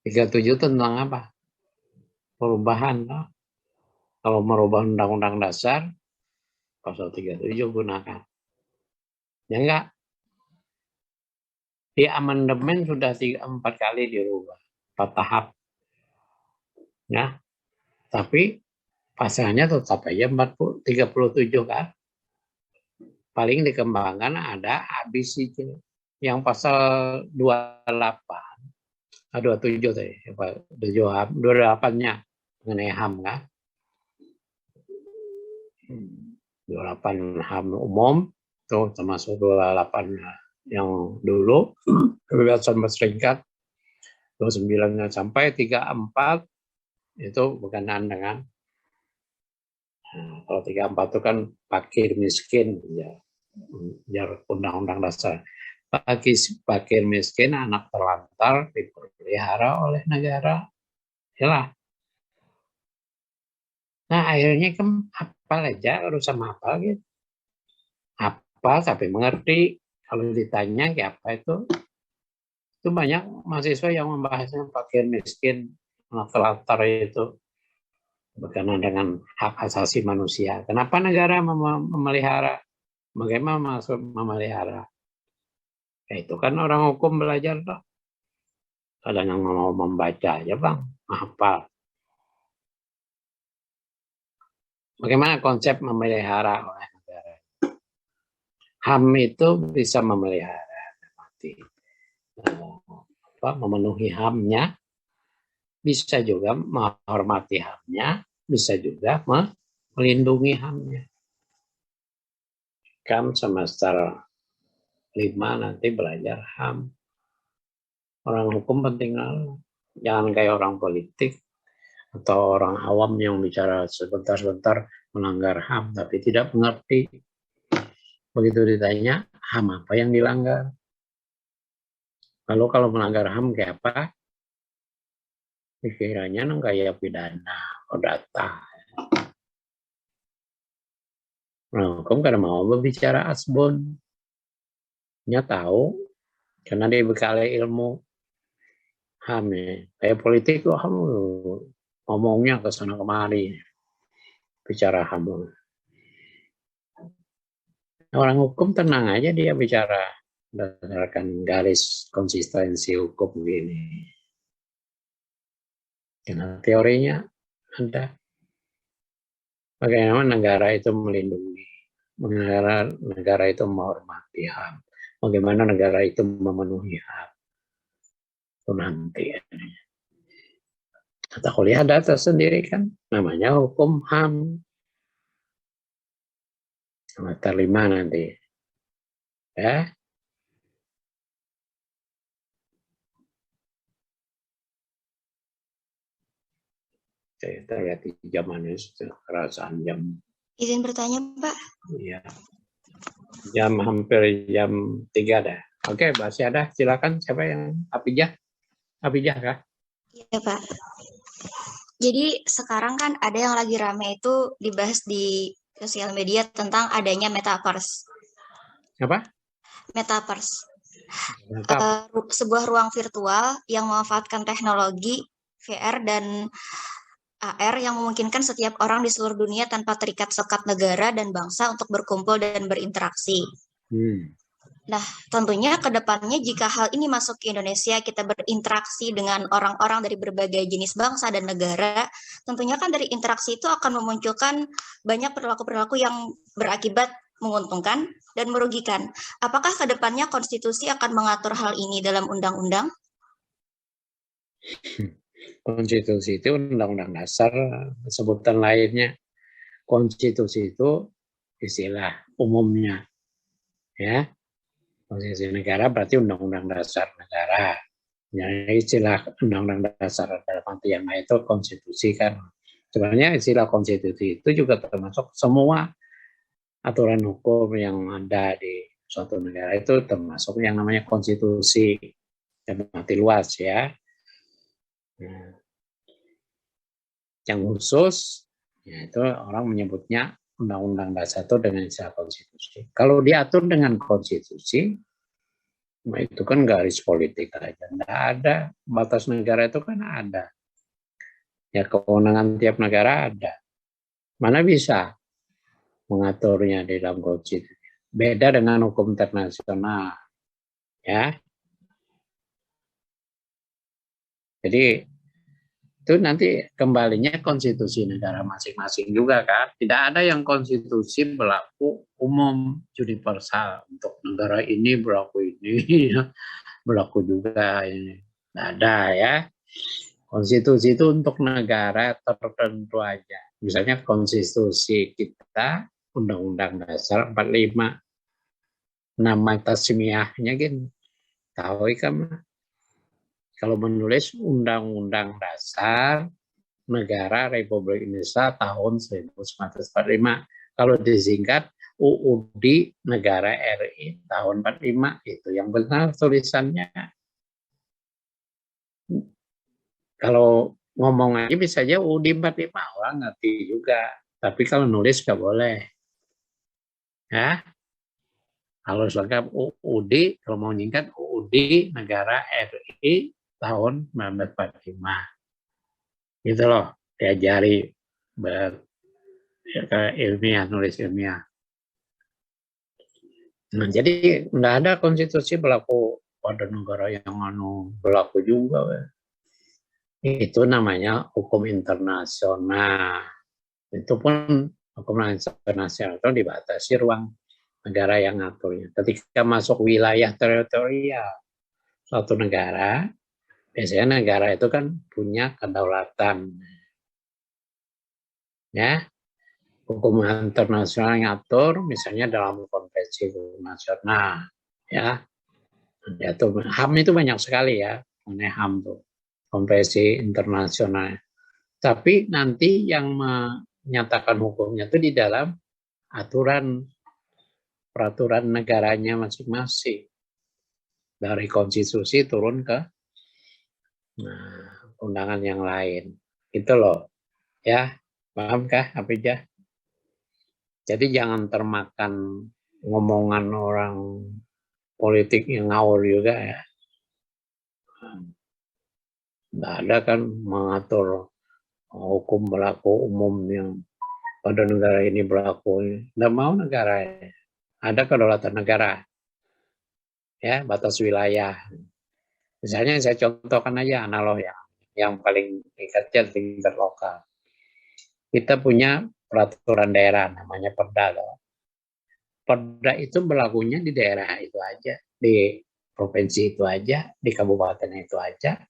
37 tentang apa? Perubahan. No? Kalau merubah undang-undang dasar, pasal 37 gunakan. Ya enggak? Di amandemen sudah 4 kali dirubah. 4 tahap. Ya. Tapi pasalnya tetap aja 37 kan. Paling dikembangkan ada habis itu. Yang pasal 28, 27 tadi, 28-nya mengenai HAM kan. 28 HAM umum, tuh termasuk 28 yang dulu, kebebasan berserikat, 29 sampai 34 itu berkenaan dengan, kalau 34 itu kan fakir miskin, ya undang-undang dasar. Fakir miskin, anak terlantar dipelihara oleh negara. Yalah. Nah akhirnya kan hafal aja, urusan hafal gitu. Hafal tapi mengerti. Kalau ditanya kayak apa itu banyak mahasiswa yang membahasnya fakir miskin, anak terlantar itu berkenaan dengan hak asasi manusia. Kenapa negara memelihara? Bagaimana maksud memelihara? Ya itu kan orang hukum belajar toh. Kadang yang mau membaca aja bang, hafal. Bagaimana konsep memelihara oleh negara? HAM itu bisa memelihara, memenuhi HAM-nya, bisa juga menghormati HAM-nya, bisa juga melindungi HAM-nya. Kan semester 5 nanti belajar HAM. Orang hukum penting, jangan kayak orang politik atau orang awam yang bicara sebentar-sebentar melanggar HAM tapi tidak mengerti. Begitu ditanya HAM apa yang dilanggar. Lalu kalau melanggar HAM kayak apa? Pikirannya kayak pidana, perdata. Orang hukum karena mau berbicara asbun. Dia tahu karena dia bekali ilmu HAM ya. Kayak politik kok ngomongnya ke sana kemari bicara HAM. Orang hukum tenang aja dia bicara berdasarkan garis konsistensi hukum begini. Karena teorinya ada. Bagaimana negara itu melindungi, negara itu menghormati HAM, bagaimana negara itu memenuhi HAM. Itu nanti. Mata kuliah ada tersendiri kan, namanya hukum HAM. Semester 5 nanti. Ya. Kita lihat di zamannya sudah kerasaan jam. Izin bertanya, Pak. Iya. Hampir jam 3 dah. Oke, masih ada. Silakan siapa yang Apijah? Apijah kah? Iya, Pak. Jadi sekarang kan ada yang lagi rame itu dibahas di sosial media tentang adanya metaverse. Apa? Metaverse. Sebuah ruang virtual yang memanfaatkan teknologi VR dan AR yang memungkinkan setiap orang di seluruh dunia tanpa terikat sekat negara dan bangsa untuk berkumpul dan berinteraksi. Nah, tentunya ke depannya jika hal ini masuk ke Indonesia, kita berinteraksi dengan orang-orang dari berbagai jenis bangsa dan negara, tentunya kan dari interaksi itu akan memunculkan banyak perilaku-perilaku yang berakibat menguntungkan dan merugikan. Apakah ke depannya konstitusi akan mengatur hal ini dalam undang-undang? Konstitusi itu undang-undang dasar, sebutan lainnya. Konstitusi itu istilah umumnya, ya. Konstitusi negara berarti undang-undang dasar negara. Ya, istilah undang-undang dasar dalam arti yang lain itu konstitusi kan. Sebenarnya istilah konstitusi itu juga termasuk semua aturan hukum yang ada di suatu negara itu termasuk yang namanya konstitusi dalam arti luas ya. Nah, yang khusus yaitu orang menyebutnya undang-undang dasar itu dengan istilah konstitusi. Kalau diatur dengan konstitusi, nah itu kan garis politik aja. Nggak ada. Batas negara itu kan ada. Ya kewenangan tiap negara ada. Mana bisa mengaturnya di dalam konstitusi. Beda dengan hukum internasional. Ya. Jadi itu nanti kembalinya konstitusi negara masing-masing juga kan. Tidak ada yang konstitusi berlaku umum universal untuk negara ini berlaku ini berlaku juga ini. Tidak ada ya. Konstitusi itu untuk negara tertentu aja. Misalnya konstitusi kita Undang-Undang Dasar 45 nama tasmiahnya kan tahu kan. Kalau menulis Undang-Undang Dasar Negara Republik Indonesia tahun 1945. Kalau disingkat UUD Negara RI tahun 45 itu yang benar tulisannya. Kalau ngomong aja bisa aja UUD 45 orang ngerti juga. Tapi kalau nulis nggak boleh. Ya. Kalau lengkap UUD, kalau mau nyingkat UUD Negara RI tahun 1945. Gitu loh, diajari ilmiah, nulis ilmiah. Nah, jadi nggak ada konstitusi berlaku pada negara yang berlaku juga. Itu namanya hukum internasional. Itu pun hukum internasional itu dibatasi ruang negara yang ngaturnya. Ketika masuk wilayah teritorial suatu negara, biasanya negara itu kan punya kedaulatan. Ya, hukum internasional yang ngatur, misalnya dalam konvensi nasional, ya, itu HAM itu banyak sekali ya, mengenai HAM tuh, konvensi internasional. Tapi nanti yang menyatakan hukumnya itu di dalam aturan peraturan negaranya masing-masing. Dari konstitusi turun ke undangan yang lain. Itu loh. Ya, paham kah Hafizah? Jadi jangan termakan ngomongan orang politik yang ngawur juga ya. Nggak ada kan mengatur hukum berlaku umum yang pada negara ini berlaku. Nggak mau negara ya. Ada kedaulatan negara. Ya, batas wilayah. Misalnya saya contohkan aja analog yang paling dekatnya tingkat lokal. Kita punya peraturan daerah namanya Perda. Perda itu berlakunya di daerah itu aja, di provinsi itu aja, di kabupaten itu aja.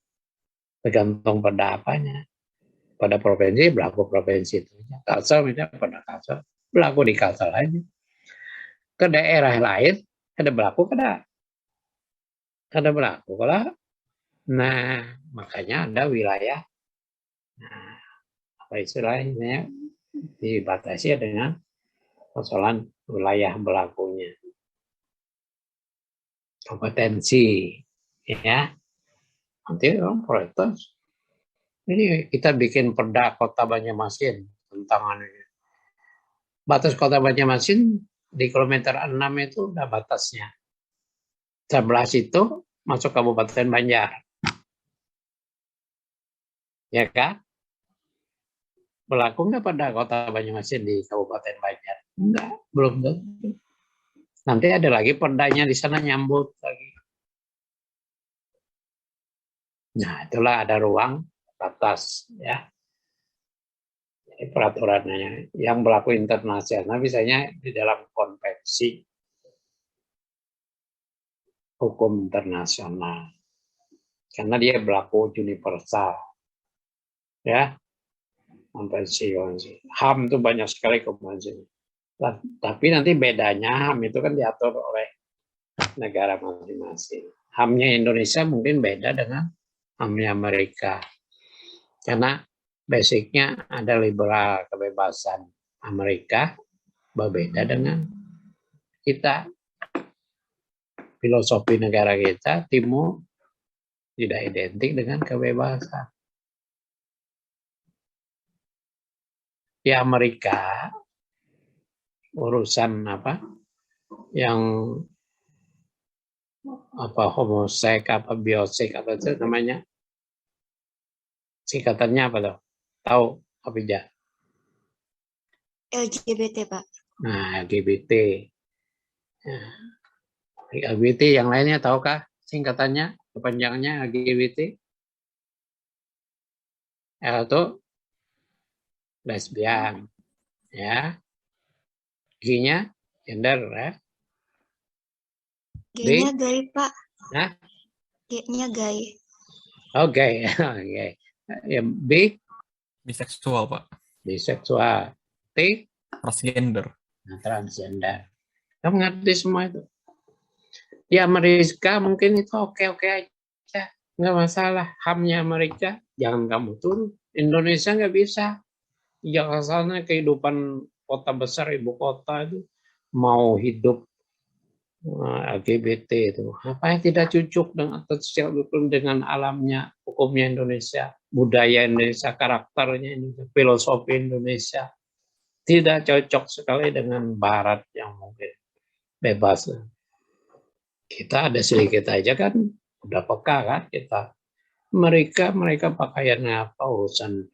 Tergantung perda apanya. Pada provinsi berlaku provinsi itu aja. Kalsel misalnya perda Kalsel berlaku di Kalsel aja. Ke daerah lain ada berlaku ada berlaku kalau nah makanya ada wilayah apa istilahnya dibatasi dengan persoalan wilayah berlakunya kompetensi ya nanti orang protes ini kita bikin perda Kota Banjarmasin tentang batas Kota Banjarmasin di kilometer 6 itu udah batasnya 11 itu masuk Kabupaten Banjar. Ya kan? Berlaku nggak pada Kota Banjarmasin di Kabupaten Banjar? Enggak, belum tentu. Nanti ada lagi perdanya di sana nyambut lagi. Nah, itulah ada ruang batas ya. Jadi peraturannya yang berlaku internasional misalnya di dalam konvensi hukum internasional. karena dia berlaku universal, ya. Konvensi. HAM itu banyak sekali konvensi. Tapi nanti bedanya HAM itu kan diatur oleh negara masing-masing. HAM-nya Indonesia mungkin beda dengan HAM-nya Amerika. Karena basicnya ada liberal, kebebasan. Amerika berbeda dengan kita. Filosofi negara kita, timur, tidak identik dengan kebebasan. Di Amerika, urusan yang homosek, biosek, itu namanya, singkatannya apa tuh? Tahu apa aja? LGBT, Pak. Nah, LGBT. Nah, LGBT yang lainnya tahukah singkatannya, kepanjangannya LGBT? L itu lesbian, ya. G-nya gender, ya. G-nya gay, Pak. Nah, G-nya gay. oke. Ya, B Biseksual, Pak. biseksual, T Transgender. transgender. Kamu ngerti semua itu? Di Amerika mungkin itu oke-oke aja, nggak masalah. HAM-nya Amerika jangan kamu turun. Indonesia nggak bisa. Jangan sana kehidupan kota besar, ibu kota itu mau hidup LGBT itu apa yang tidak cocok dengan alamnya, hukumnya Indonesia, budaya Indonesia, karakternya Indonesia, filosofi Indonesia, tidak cocok sekali dengan Barat yang mungkin bebas. Kita ada sedikit aja kan, udah peka kan kita. Mereka pakaiannya apa, urusan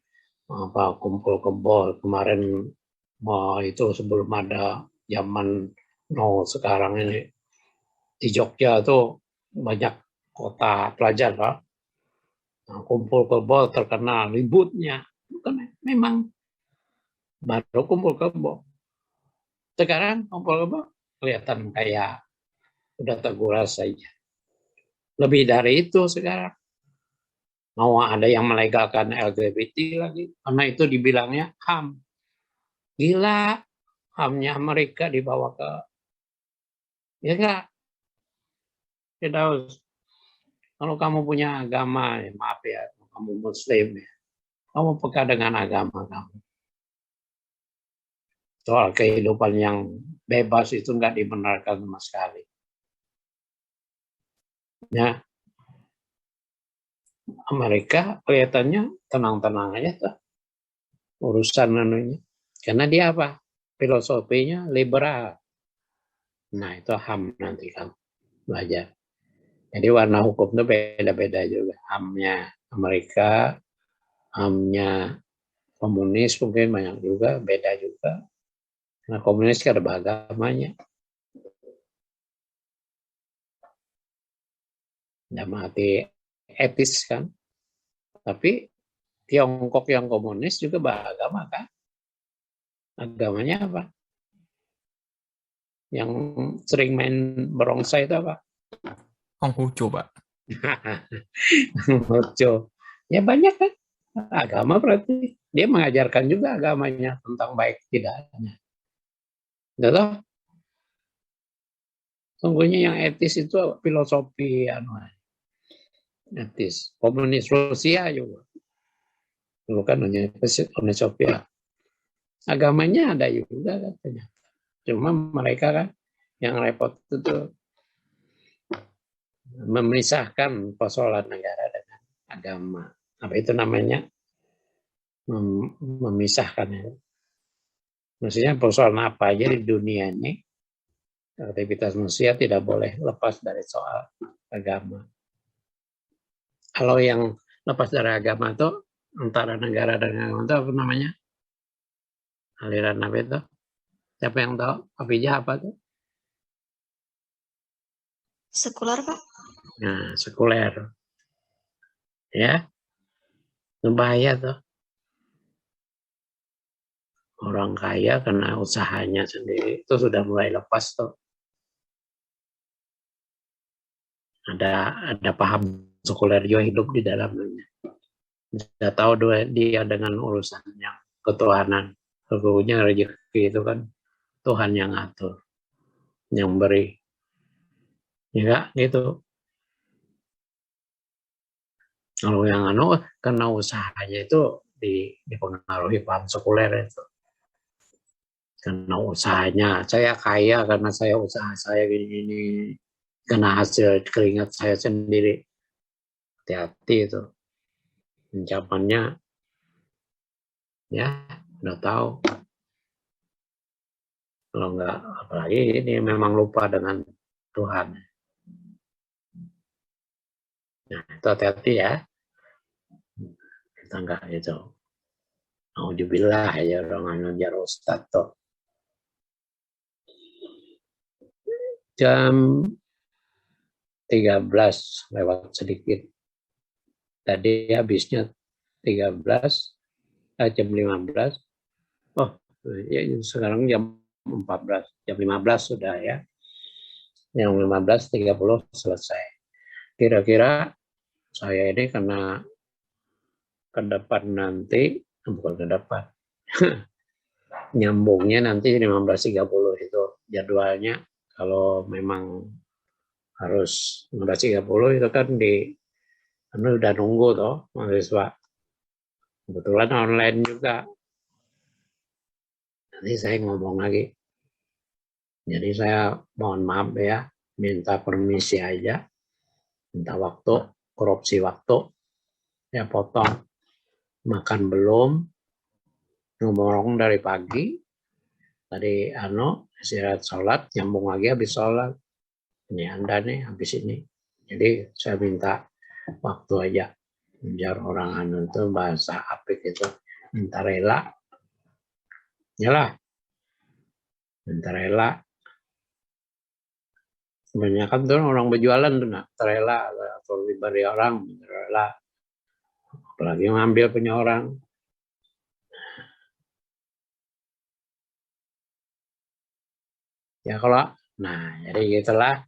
kumpul kebol kemarin, itu sebelum ada zaman sekarang ini. Di Jogja tuh banyak kota pelajar, Pak. Nah, kumpul kebo terkenal ributnya. Bukan, memang baru kumpul kebo. Sekarang kumpul kebo kelihatan kayak udah terguras saja. Lebih dari itu sekarang. Mau ada yang melegalkan LGBT lagi. Karena itu dibilangnya HAM. Gila. HAM-nya Amerika dibawa ke... Ya enggak? Kalau kamu punya agama, ya maaf ya, kamu Muslim, ya, kamu peka dengan agama kamu. Soal kehidupan yang bebas itu nggak dibenarkan sama sekali. Ya, Amerika kelihatannya tenang-tenang aja tuh urusan anunya. Karena dia apa? Filosofinya liberal. Nah itu HAM nanti kamu belajar. Jadi warna hukum itu beda-beda juga. HAM-nya Amerika, HAM-nya komunis mungkin banyak juga, beda juga. Nah komunis kan ada agamanya. Dalam arti etis kan. Tapi Tiongkok yang komunis juga beragama kan. Agamanya apa? Yang sering main barongsai itu apa? Konghucu, Pak. Konghucu. Ya banyak kan. Agama berarti. Dia mengajarkan juga agamanya tentang baik tidaknya. Betul? Sungguhnya yang etis itu filosofi etis. Komunis Rusia juga. Dulu kan Uni Soviet. Agamanya ada juga katanya. Cuma mereka kan yang repot itu memisahkan persoalan negara dengan agama. Apa itu namanya? Memisahkan. Maksudnya persoalan apa aja di dunia ini, aktivitas manusia tidak boleh lepas dari soal agama. Kalau yang lepas dari agama itu antara negara dan agama itu apa namanya? Aliran apa itu? Siapa yang tahu? Afijah apa tuh? Sekuler, Pak. Nah, sekuler. Ya, itu bahaya tuh. Orang kaya karena usahanya sendiri itu sudah mulai lepas tuh. Ada paham sekuler juga hidup di dalamnya. Tidak tahu dia dengan urusan yang ketuhanan. Sesungguhnya rezeki itu kan Tuhan yang atur, yang beri. Ya gitu. Kalau yang karena usahanya itu dipengaruhi paham sekuler itu. Karena usahanya, saya kaya karena saya usaha saya gini, karena hasil keringat saya sendiri. Hati-hati itu. Pencapaiannya, ya, udah tahu. Kalau enggak, apalagi ini memang lupa dengan Tuhan. Nah, itu hati-hati ya. Kita enggak itu. Alhamdulillah ya orang ngajar Ustaz toh. Jam 13 lewat sedikit. Tadi habisnya 13, jam 15. Oh, ya sekarang jam 14. Jam 15 sudah ya. Yang 15.30 selesai. Kira-kira saya ini karena ke depan nanti, bukan ke depan, nyambungnya nanti 15.30 itu jadwalnya. Kalau memang harus 15.30 itu kan udah nunggu toh mahasiswa. Kebetulan online juga. Nanti saya ngomong lagi. Jadi saya mohon maaf ya, minta permisi aja, minta waktu, korupsi waktu, ya potong. Makan belum, ngomong dari pagi, tadi istirahat sholat, nyambung lagi habis sholat. Ini Anda nih habis ini. Jadi saya minta waktu aja. Biar orang itu bahasa apik itu minta rela. Yalah. Minta rela. Kebanyakan tuh orang berjualan tuh rela atau lebih dari orang rela. Apalagi ngambil punya orang. Ya kalau, jadi gitulah.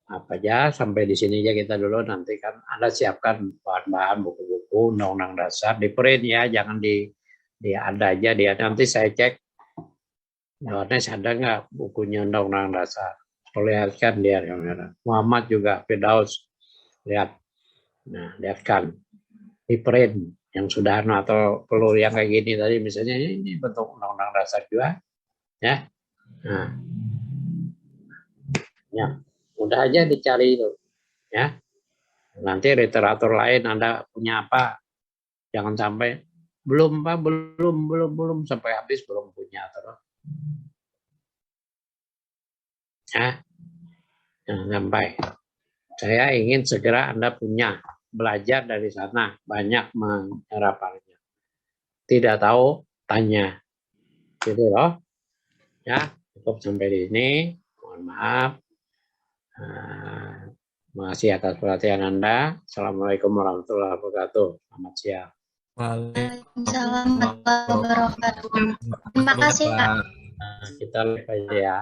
Apa aja sampai di sini aja kita dulu, nanti kan Anda siapkan bahan-bahan buku-buku undang-undang dasar di print ya, jangan ada aja dia, nanti saya cek Yohanes ada nggak bukunya undang-undang dasar, perlihatkan dia Muhammad juga Firdaus lihat, nah lihatkan di print yang sudah atau perlu yang kayak gini tadi misalnya ini bentuk undang-undang dasar juga ya, nah ya mudah aja dicari itu ya. Nanti literatur lain Anda punya apa? Jangan sampai belum Pak, belum sampai habis belum punya terus. Ya. Jangan sampai. Saya ingin segera Anda punya, belajar dari sana, banyak menyerapannya. Tidak tahu tanya. Gitu loh. Ya, cukup sampai di sini. Mohon maaf. Terima kasih atas perhatian Anda. Assalamualaikum warahmatullahi wabarakatuh. Selamat siang. Waalaikumsalam warahmatullahi wabarakatuh. Terima kasih, Pak. Kita lihat aja ya.